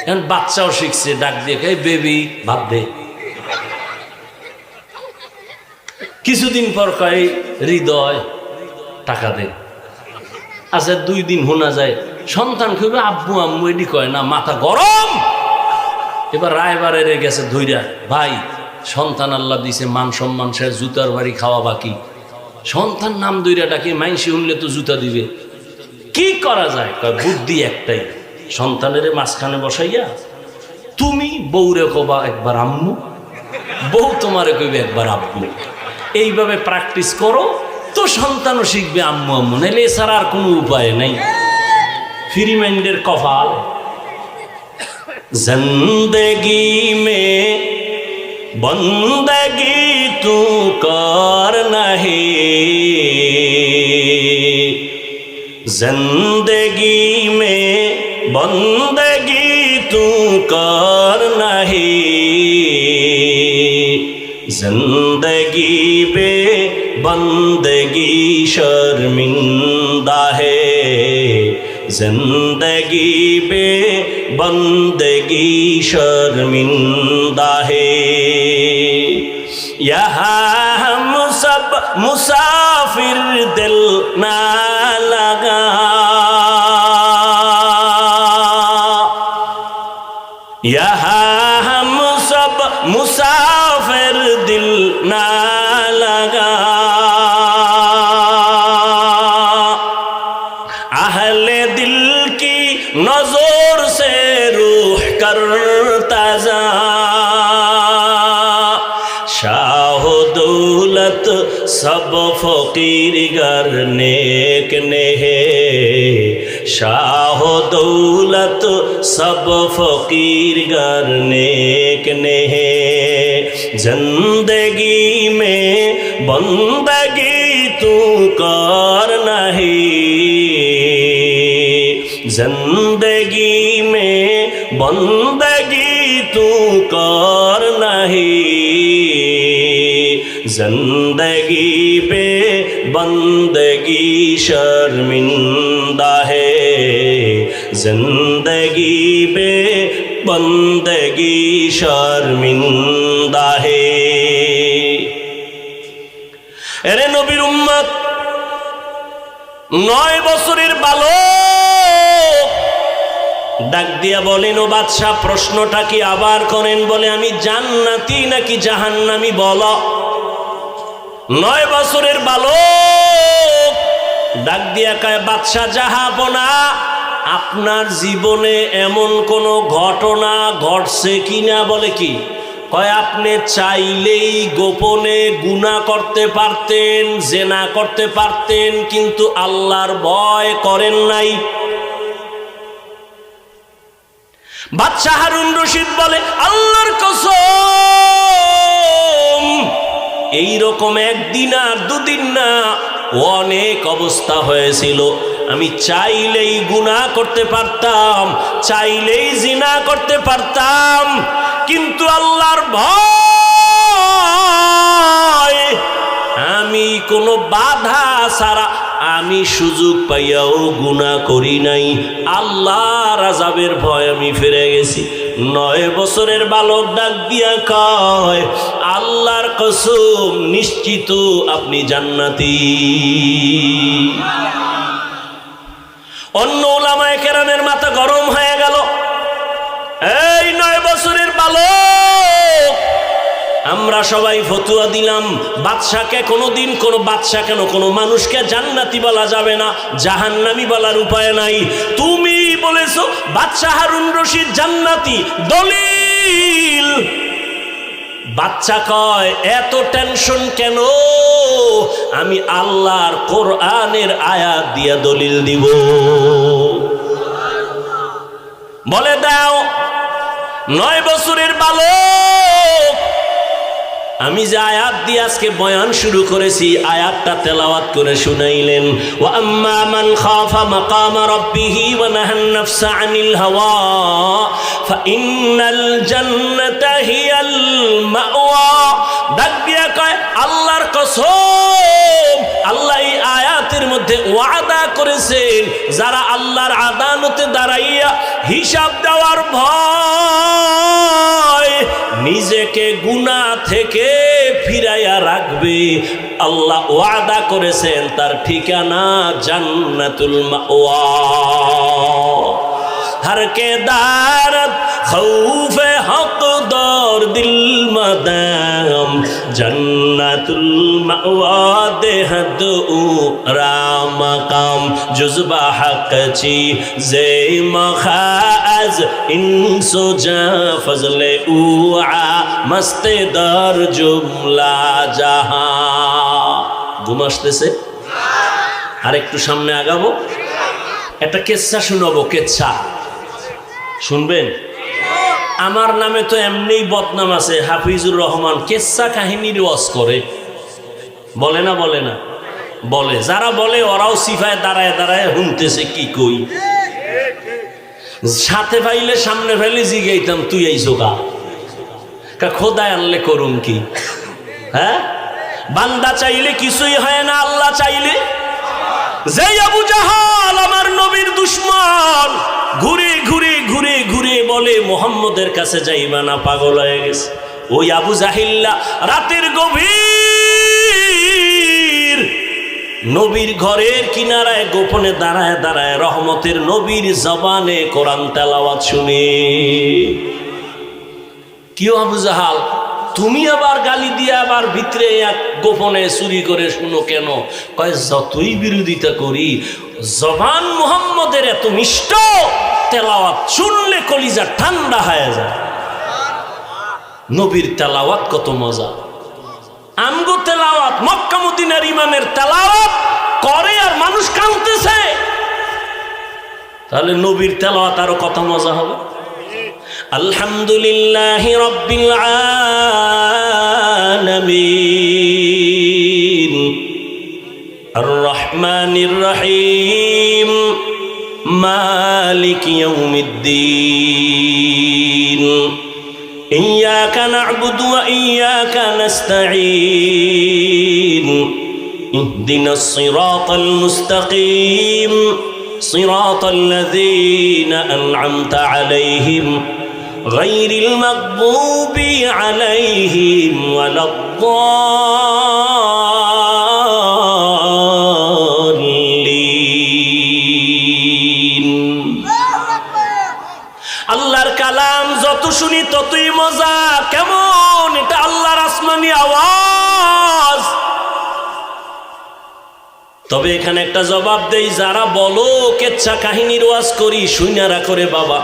এখন বাচ্চাও শিখছে ডাক দিয়ে কয় বেবি ভাব দে। কিছুদিন পর কয় হৃদয় টাকা দে। আচ্ছা 2 দিন শোনা যায় সন্তান কইবে আব্বু আম্মু, এডি কয় না, মাথা গরম। এবার রায়বারে গেছে ধইরা, ভাই সন্তান আল্লাহ দিছে, মান সম্মান শেষ, জুতার বাড়ি খাওয়া বাকি। সন্তান নাম দইরা ডাকে, মাইনসি শুনলে তো জুতা দিবে। কি করা যায়? কয় বুদ্ধি একটাই, সন্তানের মাঝখানে বসাইয়া তুমি বউরে কবা একবার আম্মু, বউ তোমারে কইবে একবার আব্বু। এইভাবে প্র্যাকটিস করো তো সন্তানও শিখবে আম্মু আম্মু, নাইলে এছাড়া আর কোনো উপায় নাই। ফ্রি মাইন্ডের কপাল। জিন্দেগি মে বন্দগি তু কর নাহি, জিন্দেগি মে বন্দগি তু কর নাহি, জিন্দেগি বে बंदगी शर्मिंदा है, जिंदगी बे बंदगी शर्मिंदा है। यहाँ हम सब मुसाफिर दिल ना लगा, यहाँ हम सब मुसाफिर दिल ना लगा, अहले दिल की नजर से रूह करता जा, शाह दौलत सब फकीर गर नेक ने है, शाह दौलत सब फकीर गर नेक ने है। जिंदगी में बंदगी तू कर नहीं, जिंदगी में बंदगी तू कर नहीं, जिंदगी पे बंदगी शर्मिंदा है, जिंदगी पे बंदगी शर्मिंदा है। এরে নবীর উম্মত, 9 বছরের বালক ডাক দিয়া বলেন, ও বাদশা প্রশ্নটা কি আবার করেন? বলে আমি জান্নাতি নাকি জাহান্নামী বলো। 9 বছরের বালক ডাক দিয়া কয়, বাদশা জাহাপনা, আপনার জীবনে এমন কোন ঘটনা ঘটছে কিনা? বলে কি? কয় আপনি চাইলেই গোপনে গুনাহ করতে পারতেন, জেনা করতে পারতেন, কিন্তু আল্লাহর ভয় করেন নাই। বাদশা হারুন রশিদ বলে, আল্লাহর কসম, এইরকম একদিন আর দুদিন না, অনেক অবস্থা হয়েছিল। আমি চাইলেই গুনাহ করতে পারতাম, চাইলেই জিনা করতে পারতাম, কিন্তু আল্লাহর ভয়, আমি কোনো বাধা ছাড়া আমি সুযোগ পাইয়াও গুনাহ করি নাই। আল্লাহর আযাবের ভয় আমি ফিরে গেছি। 9 বছরের বালক ডাক দিয়া কয়, আল্লাহর কসম, নিশ্চিত আপনি জান্নাতি। অন্য উলামায়ে কেরামের মাথা গরম হয়ে গেল। এই 9 বছরের বালক, আমরা সবাই ফতুয়া দিলাম, বাদশাকে কোনোদিন কোনো বাদশা কেন কোনো মানুষকে জান্নাতি বলা যাবে না, জাহান্নামী বলার উপায় নাই। তুমি বলেছো বাদশা হারুন রশিদ জান্নাতি, দলিল। বাচ্চা কয়, এত টেনশন কেন? আমি আল্লাহর কোরআনের আয়াত দিয়া দলিল দিব। বলে দাও। 9 বছরের বালক, আমি যে আয়াত দিয়ে আজকে বয়ান শুরু করেছি, আয়াতটা তেলাওয়াত করে শুনাইলেন। ওয়া আম্মা মান খাফা মাকামা রাব্বিহি ওয়া নাহান নাফসা আনিল হাওয়া ফাইন্নাল জান্নাতা হিয়াল মাওয়া। ডাক দিয়া কয়, আল্লাহর কসম, আল্লাহ এই আয়াতের মধ্যে ওয়াদা করেছেন, যারা আল্লাহর আদালতে দাঁড়াইয়া হিসাব দেওয়ার ভয় নিজেকে গুনাহ থেকে ফিরাইয়া রাখবে, আল্লাহ ওয়াদা করেছেন তার ঠিকানা জান্নাতুল মাওয়া। हर के दारत खौफ हक दौर दिल मदाम जन्नतुल मअवा देहद राम मकाम जुज़बा हक ची जे मखाज इंसो जा फजले उआ मस्ते दर जुमला जहां। ঘুম আসতেছে? আর একটু সামনে আগাবো, একটা কেচ্ছা শুনাবো। কেচ্ছা শুনবেন? আমার নামে তো এমনিই বদনাম আছে, হাফিজুর রহমান কেচ্ছা কাহিনীর ওয়াজ করে। বলে না? বলে না? বলে। যারা বলে ওরাও সিফায় দাঁড়ায় দাঁড়ায় শুনতেছে কি কই। সাথে পাইলে সামনে পাইলে জিগাইতাম, তুই আইছো কা? খোদায় আনলে করুন কি? হ্যাঁ, বান্দা চাইলে কিছুই হয় না, আল্লাহ চাইলে। যে আবু জাহাল আমার নবীর দুশমন, ঘুরে ঘুরে ঘুরে ঘুরে বলে মুহাম্মদের কাছে যাইবা না, পাগল হয়ে গেছে। ওই আবু জাহিল্লা রাতের গভীর নবীর ঘরের কিনারায় গোপনে দাঁড়ায় দাঁড়ায় রহমতের নবীর জবানে কোরআন তেলাওয়াত শুনে। কি আবু জাহাল, তুমি আবার গালি দিয়ে আবার ভিতরে এক গোপনে চুরি করে শুনো কেন? কয় যতই বিরোধিতা করি, জবান মুহাম্মদের এত মিষ্ট, তেলাওয়াত শুনলে কলিজা ঠান্ডা হয়ে যায়। নবীর তেলাওয়াত কত মজা। আমগো তেলাওয়াত, মক্কা মদিনার ইমামের তেলাওয়াত করে আর মানুষ কাঁদতেছে, তাহলে নবীর তেলাওয়াত আরো কত মজা হবে। আলহামদুলিল্লাহি রাব্বিল আলামিন আর রহমানির রহিম মালিক ইয়াউমিদ্দিন ইয়্যাকা না'বুদু ওয়া ইয়্যাকা নাস্তাঈন ইহদিনাস সিরাতাল মুস্তাকিম সিরাতাল লাযীনা আন'আমতা আলাইহিম গায়রিল মাগদুবি আলাইহিম ওয়ালাদ-দাল্লিন। আল্লাহর কালাম যত শুনি ততই মজা। কেমন এটা আল্লাহর আসমানি আওয়াজ। তবে এখানে একটা জবাব দেই, যারা বলো কেচ্ছা কাহিনীর ওয়াজ করি, শুনারা করে বাবা,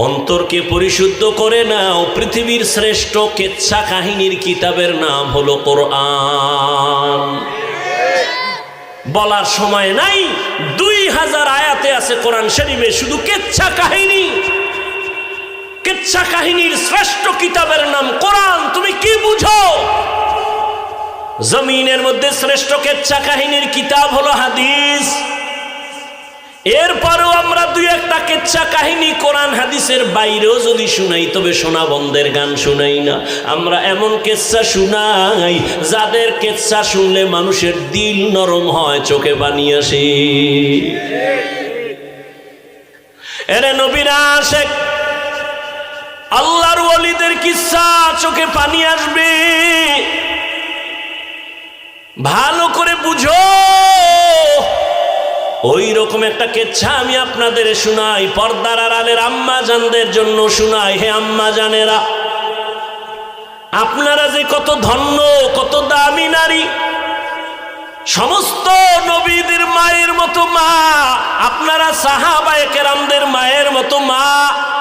অন্তরকে পরিশুদ্ধ করে নাও। পৃথিবীর শ্রেষ্ঠ কেচ্ছা কাহিনীর কিতাবের নাম হলো কোরআন। বলার সময় নাই, 2000 আয়াতে আছে কোরআন শরীফে শুধু কেচ্ছা কাহিনী। কেচ্ছা কাহিনীর শ্রেষ্ঠ কিতাবের নাম কোরআন। তুমি কি বুঝো? জমিনের মধ্যে শ্রেষ্ঠ কেচ্ছা কাহিনীর কিতাব হলো হাদিস। এরপরেও আমরা দুই একটা কেচ্ছা কাহিনী কোরআন হাদিসের বাইরেও যদি শুনাই, তবে সোনা বন্ধের গান শুনাই না। আমরা এমন কেচ্ছা শুনাই যাদের কেচ্ছা শুনলে মানুষের দিল নরম হয়, চোখে পানি আসে। এরে নবীরা আশেক, আল্লাহর ওয়ালিদের কিচ্ছা চোখে পানি আসবে। ভালো করে বুঝো। ওই রকম একটা কেচ্ছা আমি আপনাদের শুনাই, পর্দার আড়ালের আম্মা জানদের জন্য শুনাই। হে আম্মা জানেরা, আপনারা যে কত ধন্য, কত দামি নারী। সমস্ত নবীদের মায়ের মতো মা, আপনারা সাহাবায়ে কেরামদের মায়ের মতো মা।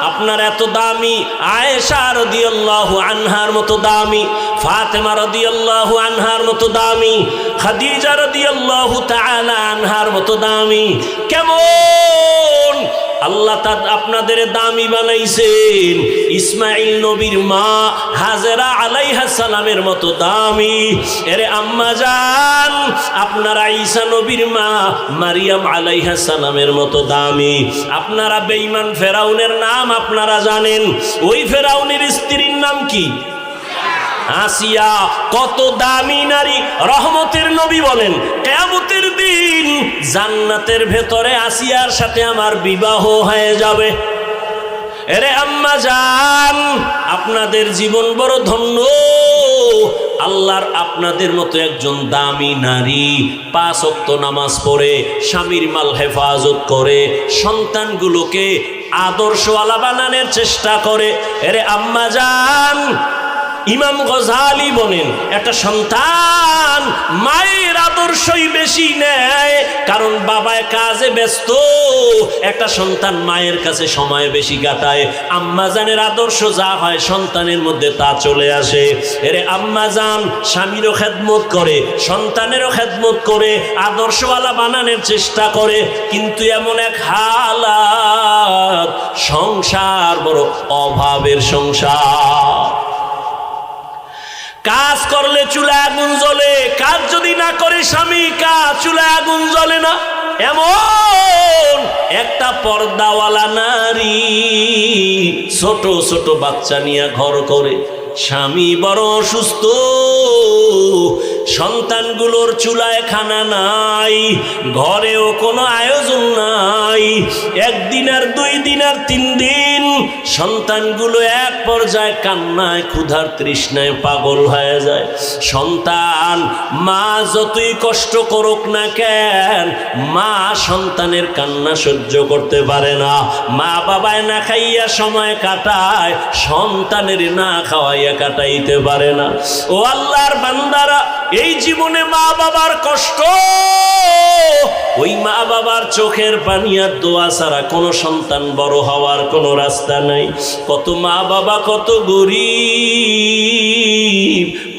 আপনারা এত দামি। আয়েশা রাদিয়াল্লাহু আনহার মতো দামি, ফাতেমা রাদিয়াল্লাহু আনহার মতো দামি, খাদিজা রাদিয়াল্লাহু তাআলা আনহার মতো দামি। কেমন আল্লাহ আপনাদের দামি বানাইছেন। ইসমাইল নবীর মা হাজেরা আলাইহিস সালামের মতো দামি। এরে আম্মা জান, আপনারা ঈসা নবীর মা মারিয়াম আলাইহিস সালামের মতো দামি। আপনারা বেঈমান ফেরাউনের নাম আপনারা জানেন। ওই ফেরাউনের স্ত্রীর নাম কি? আসিয়া। কত দামি নারী। রহমতের নবী বলেন, কিয়ামতের দিন জান্নাতের ভেতরে আসিয়ার সাথে আমার বিবাহ হয়ে যাবে। এরে আম্মা জান, আপনাদের জীবন বড় ধন্য। আল্লাহর আপনাদের মতো একজন দামি নারী 5 ওয়াক্ত নামাজ পড়ে, স্বামীর মাল হেফাজত করে, সন্তানগুলোকে আদর্শওয়ালা বানানোর চেষ্টা করে। এরে আম্মা জান, ইমাম গজালি বলেন, একটা সন্তান মায়ের আদর্শই বেশি নেয়, কারণ বাবায় কাজে ব্যস্ত। একটা সন্তান মায়ের কাছে সময় বেশি কাটায়। আম্মাজানের আদর্শ যা হয় সন্তানের মধ্যে তা চলে আসে। এরে আম্মাজান স্বামীরও খেদমত করে, সন্তানেরও খেদমত করে, আদর্শওয়ালা বানানোর চেষ্টা করে। কিন্তু এমন এক হালাত, সংসার বড় অভাবের সংসার। কাজ করলে চুলায় আগুন জ্বলে, কাজ যদি না করে স্বামী, কাজ চুলায় আগুন জ্বলে না। এমন একটা পর্দাওয়ালা নারী ছোট ছোট বাচ্চা নিয়ে ঘর করে, স্বামী বড় অসুস্থ, সন্তানগুলোর চুলায় খানা নাই, ঘরেও কোনো আয়োজন নাই। একদিন আর 2 দিন আর 3 দিন সন্তানগুলো এক পর্যায়ে কান্নায় ক্ষুধার তৃষ্ণায় পাগল হয়ে যায়। সন্তান মা যতই কষ্ট করুক না কেন, মা সন্তানের কান্না সহ্য করতে পারে না। মা বাবায় না খাইয়া সময় কাটায়, সন্তানের না খাওয়াইয়া কাটাইতে পারে না। ও আল্লাহর বান্দারা, এই জীবনে মা বাবার কষ্ট, ওই মা বাবার চোখের পানি আর দোয়া ছাড়া কোনো সন্তান বড় হওয়ার কোনো রাস্তা নাই। কত মা বাবা কত গরিব,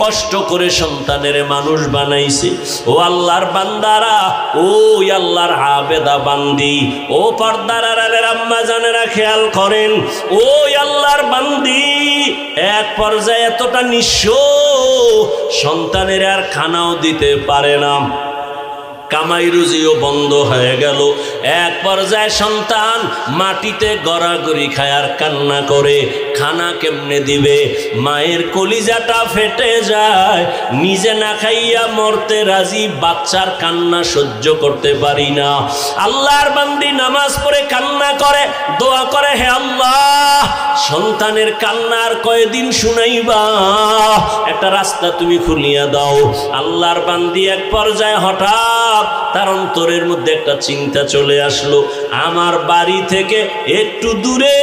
কষ্ট করে সন্তানের মানুষ বানাইছে। ও আল্লাহর বান্দারা, ও আল্লাহর আবেদা বান্দি, ও পর্দার আড়ালের আম্মা জানেরা খেয়াল করেন। ও আল্লাহর বান্দি এক পর্যায়ে এতটা নিঃস্ব, সন্তানের আর খানাও দিতে পারে না, কামাই রুজিও বন্ধ হয়ে গেল। এক পর্যায়ে সন্তান মাটিতে গড়াগড়ি খায় আর কান্না করে, খানা কেমনে দিবে? মায়ের কলিজাটা ফেটে যায়, নিজে না খাইয়া মরতে রাজি, বাচ্চার কান্না সহ্য করতে পারি না। আল্লাহর বান্দি নামাজ পড়ে কান্না করে, দোয়া করে, হে আল্লাহ, সন্তানের কান্নার কয়দিন শুনাইবা, একটা রাস্তা তুমি খুলিয়া দাও। আল্লাহর বান্দি এক পর্যায়ে হঠাৎ তার অন্তরের মধ্যে একটা চিন্তা চলে আসলো, আমার বাড়ি থেকে একটু দূরে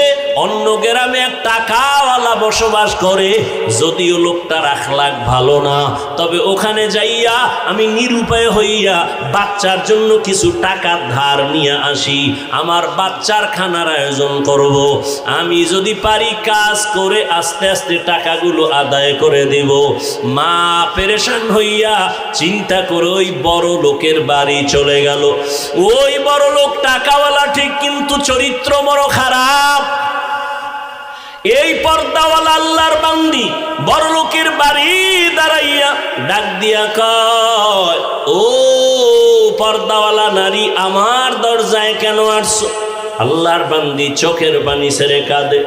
অন্য গ্রামে এক টাকাওয়ালা বসবাস করে, যদিও লোকটার আখলাক ভালো না, তবে ওখানে যাইয়া আমি নিরুপায় হইয়া বাচ্চার জন্য কিছু টাকা ধার নিয়ে আসি, আমার বাচ্চার খানার আয়োজন করব। আমি যদি পারি কাজ করে আস্তে আস্তে টাকাগুলো আদায় করে দেব। মা পেরেশান হইয়া চিন্তা করে ওই বড় লোকের বাড়ি চলে গেল। ওই বড় লোক টাকাওয়ালা ঠিক, কিন্তু চরিত্র বড় খারাপ। এই পর্দাওয়ালা আল্লাহর বান্দি বড় লোকের বাড়ি দাঁড়াইয়া ডাক দিয়া কয়, ও পর্দাওয়ালা নারী, আমার দরজায় কেন আসছো? আল্লাহর বান্দি চোখের পানি ছেড়ে কাঁদে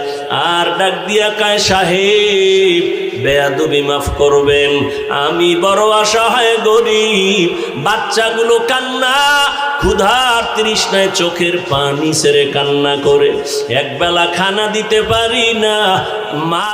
আর ডাক দিয়া কয়, সাহেব বেয়াদবি মাফ করবেন, আমি বড় অসহায় গরিব, বাচ্চাগুলো কান্না ক্ষুধার তৃষ্ণায় চোখের পানি ছেড়ে কান্না করে, একবেলা খানা দিতে পারি না, মা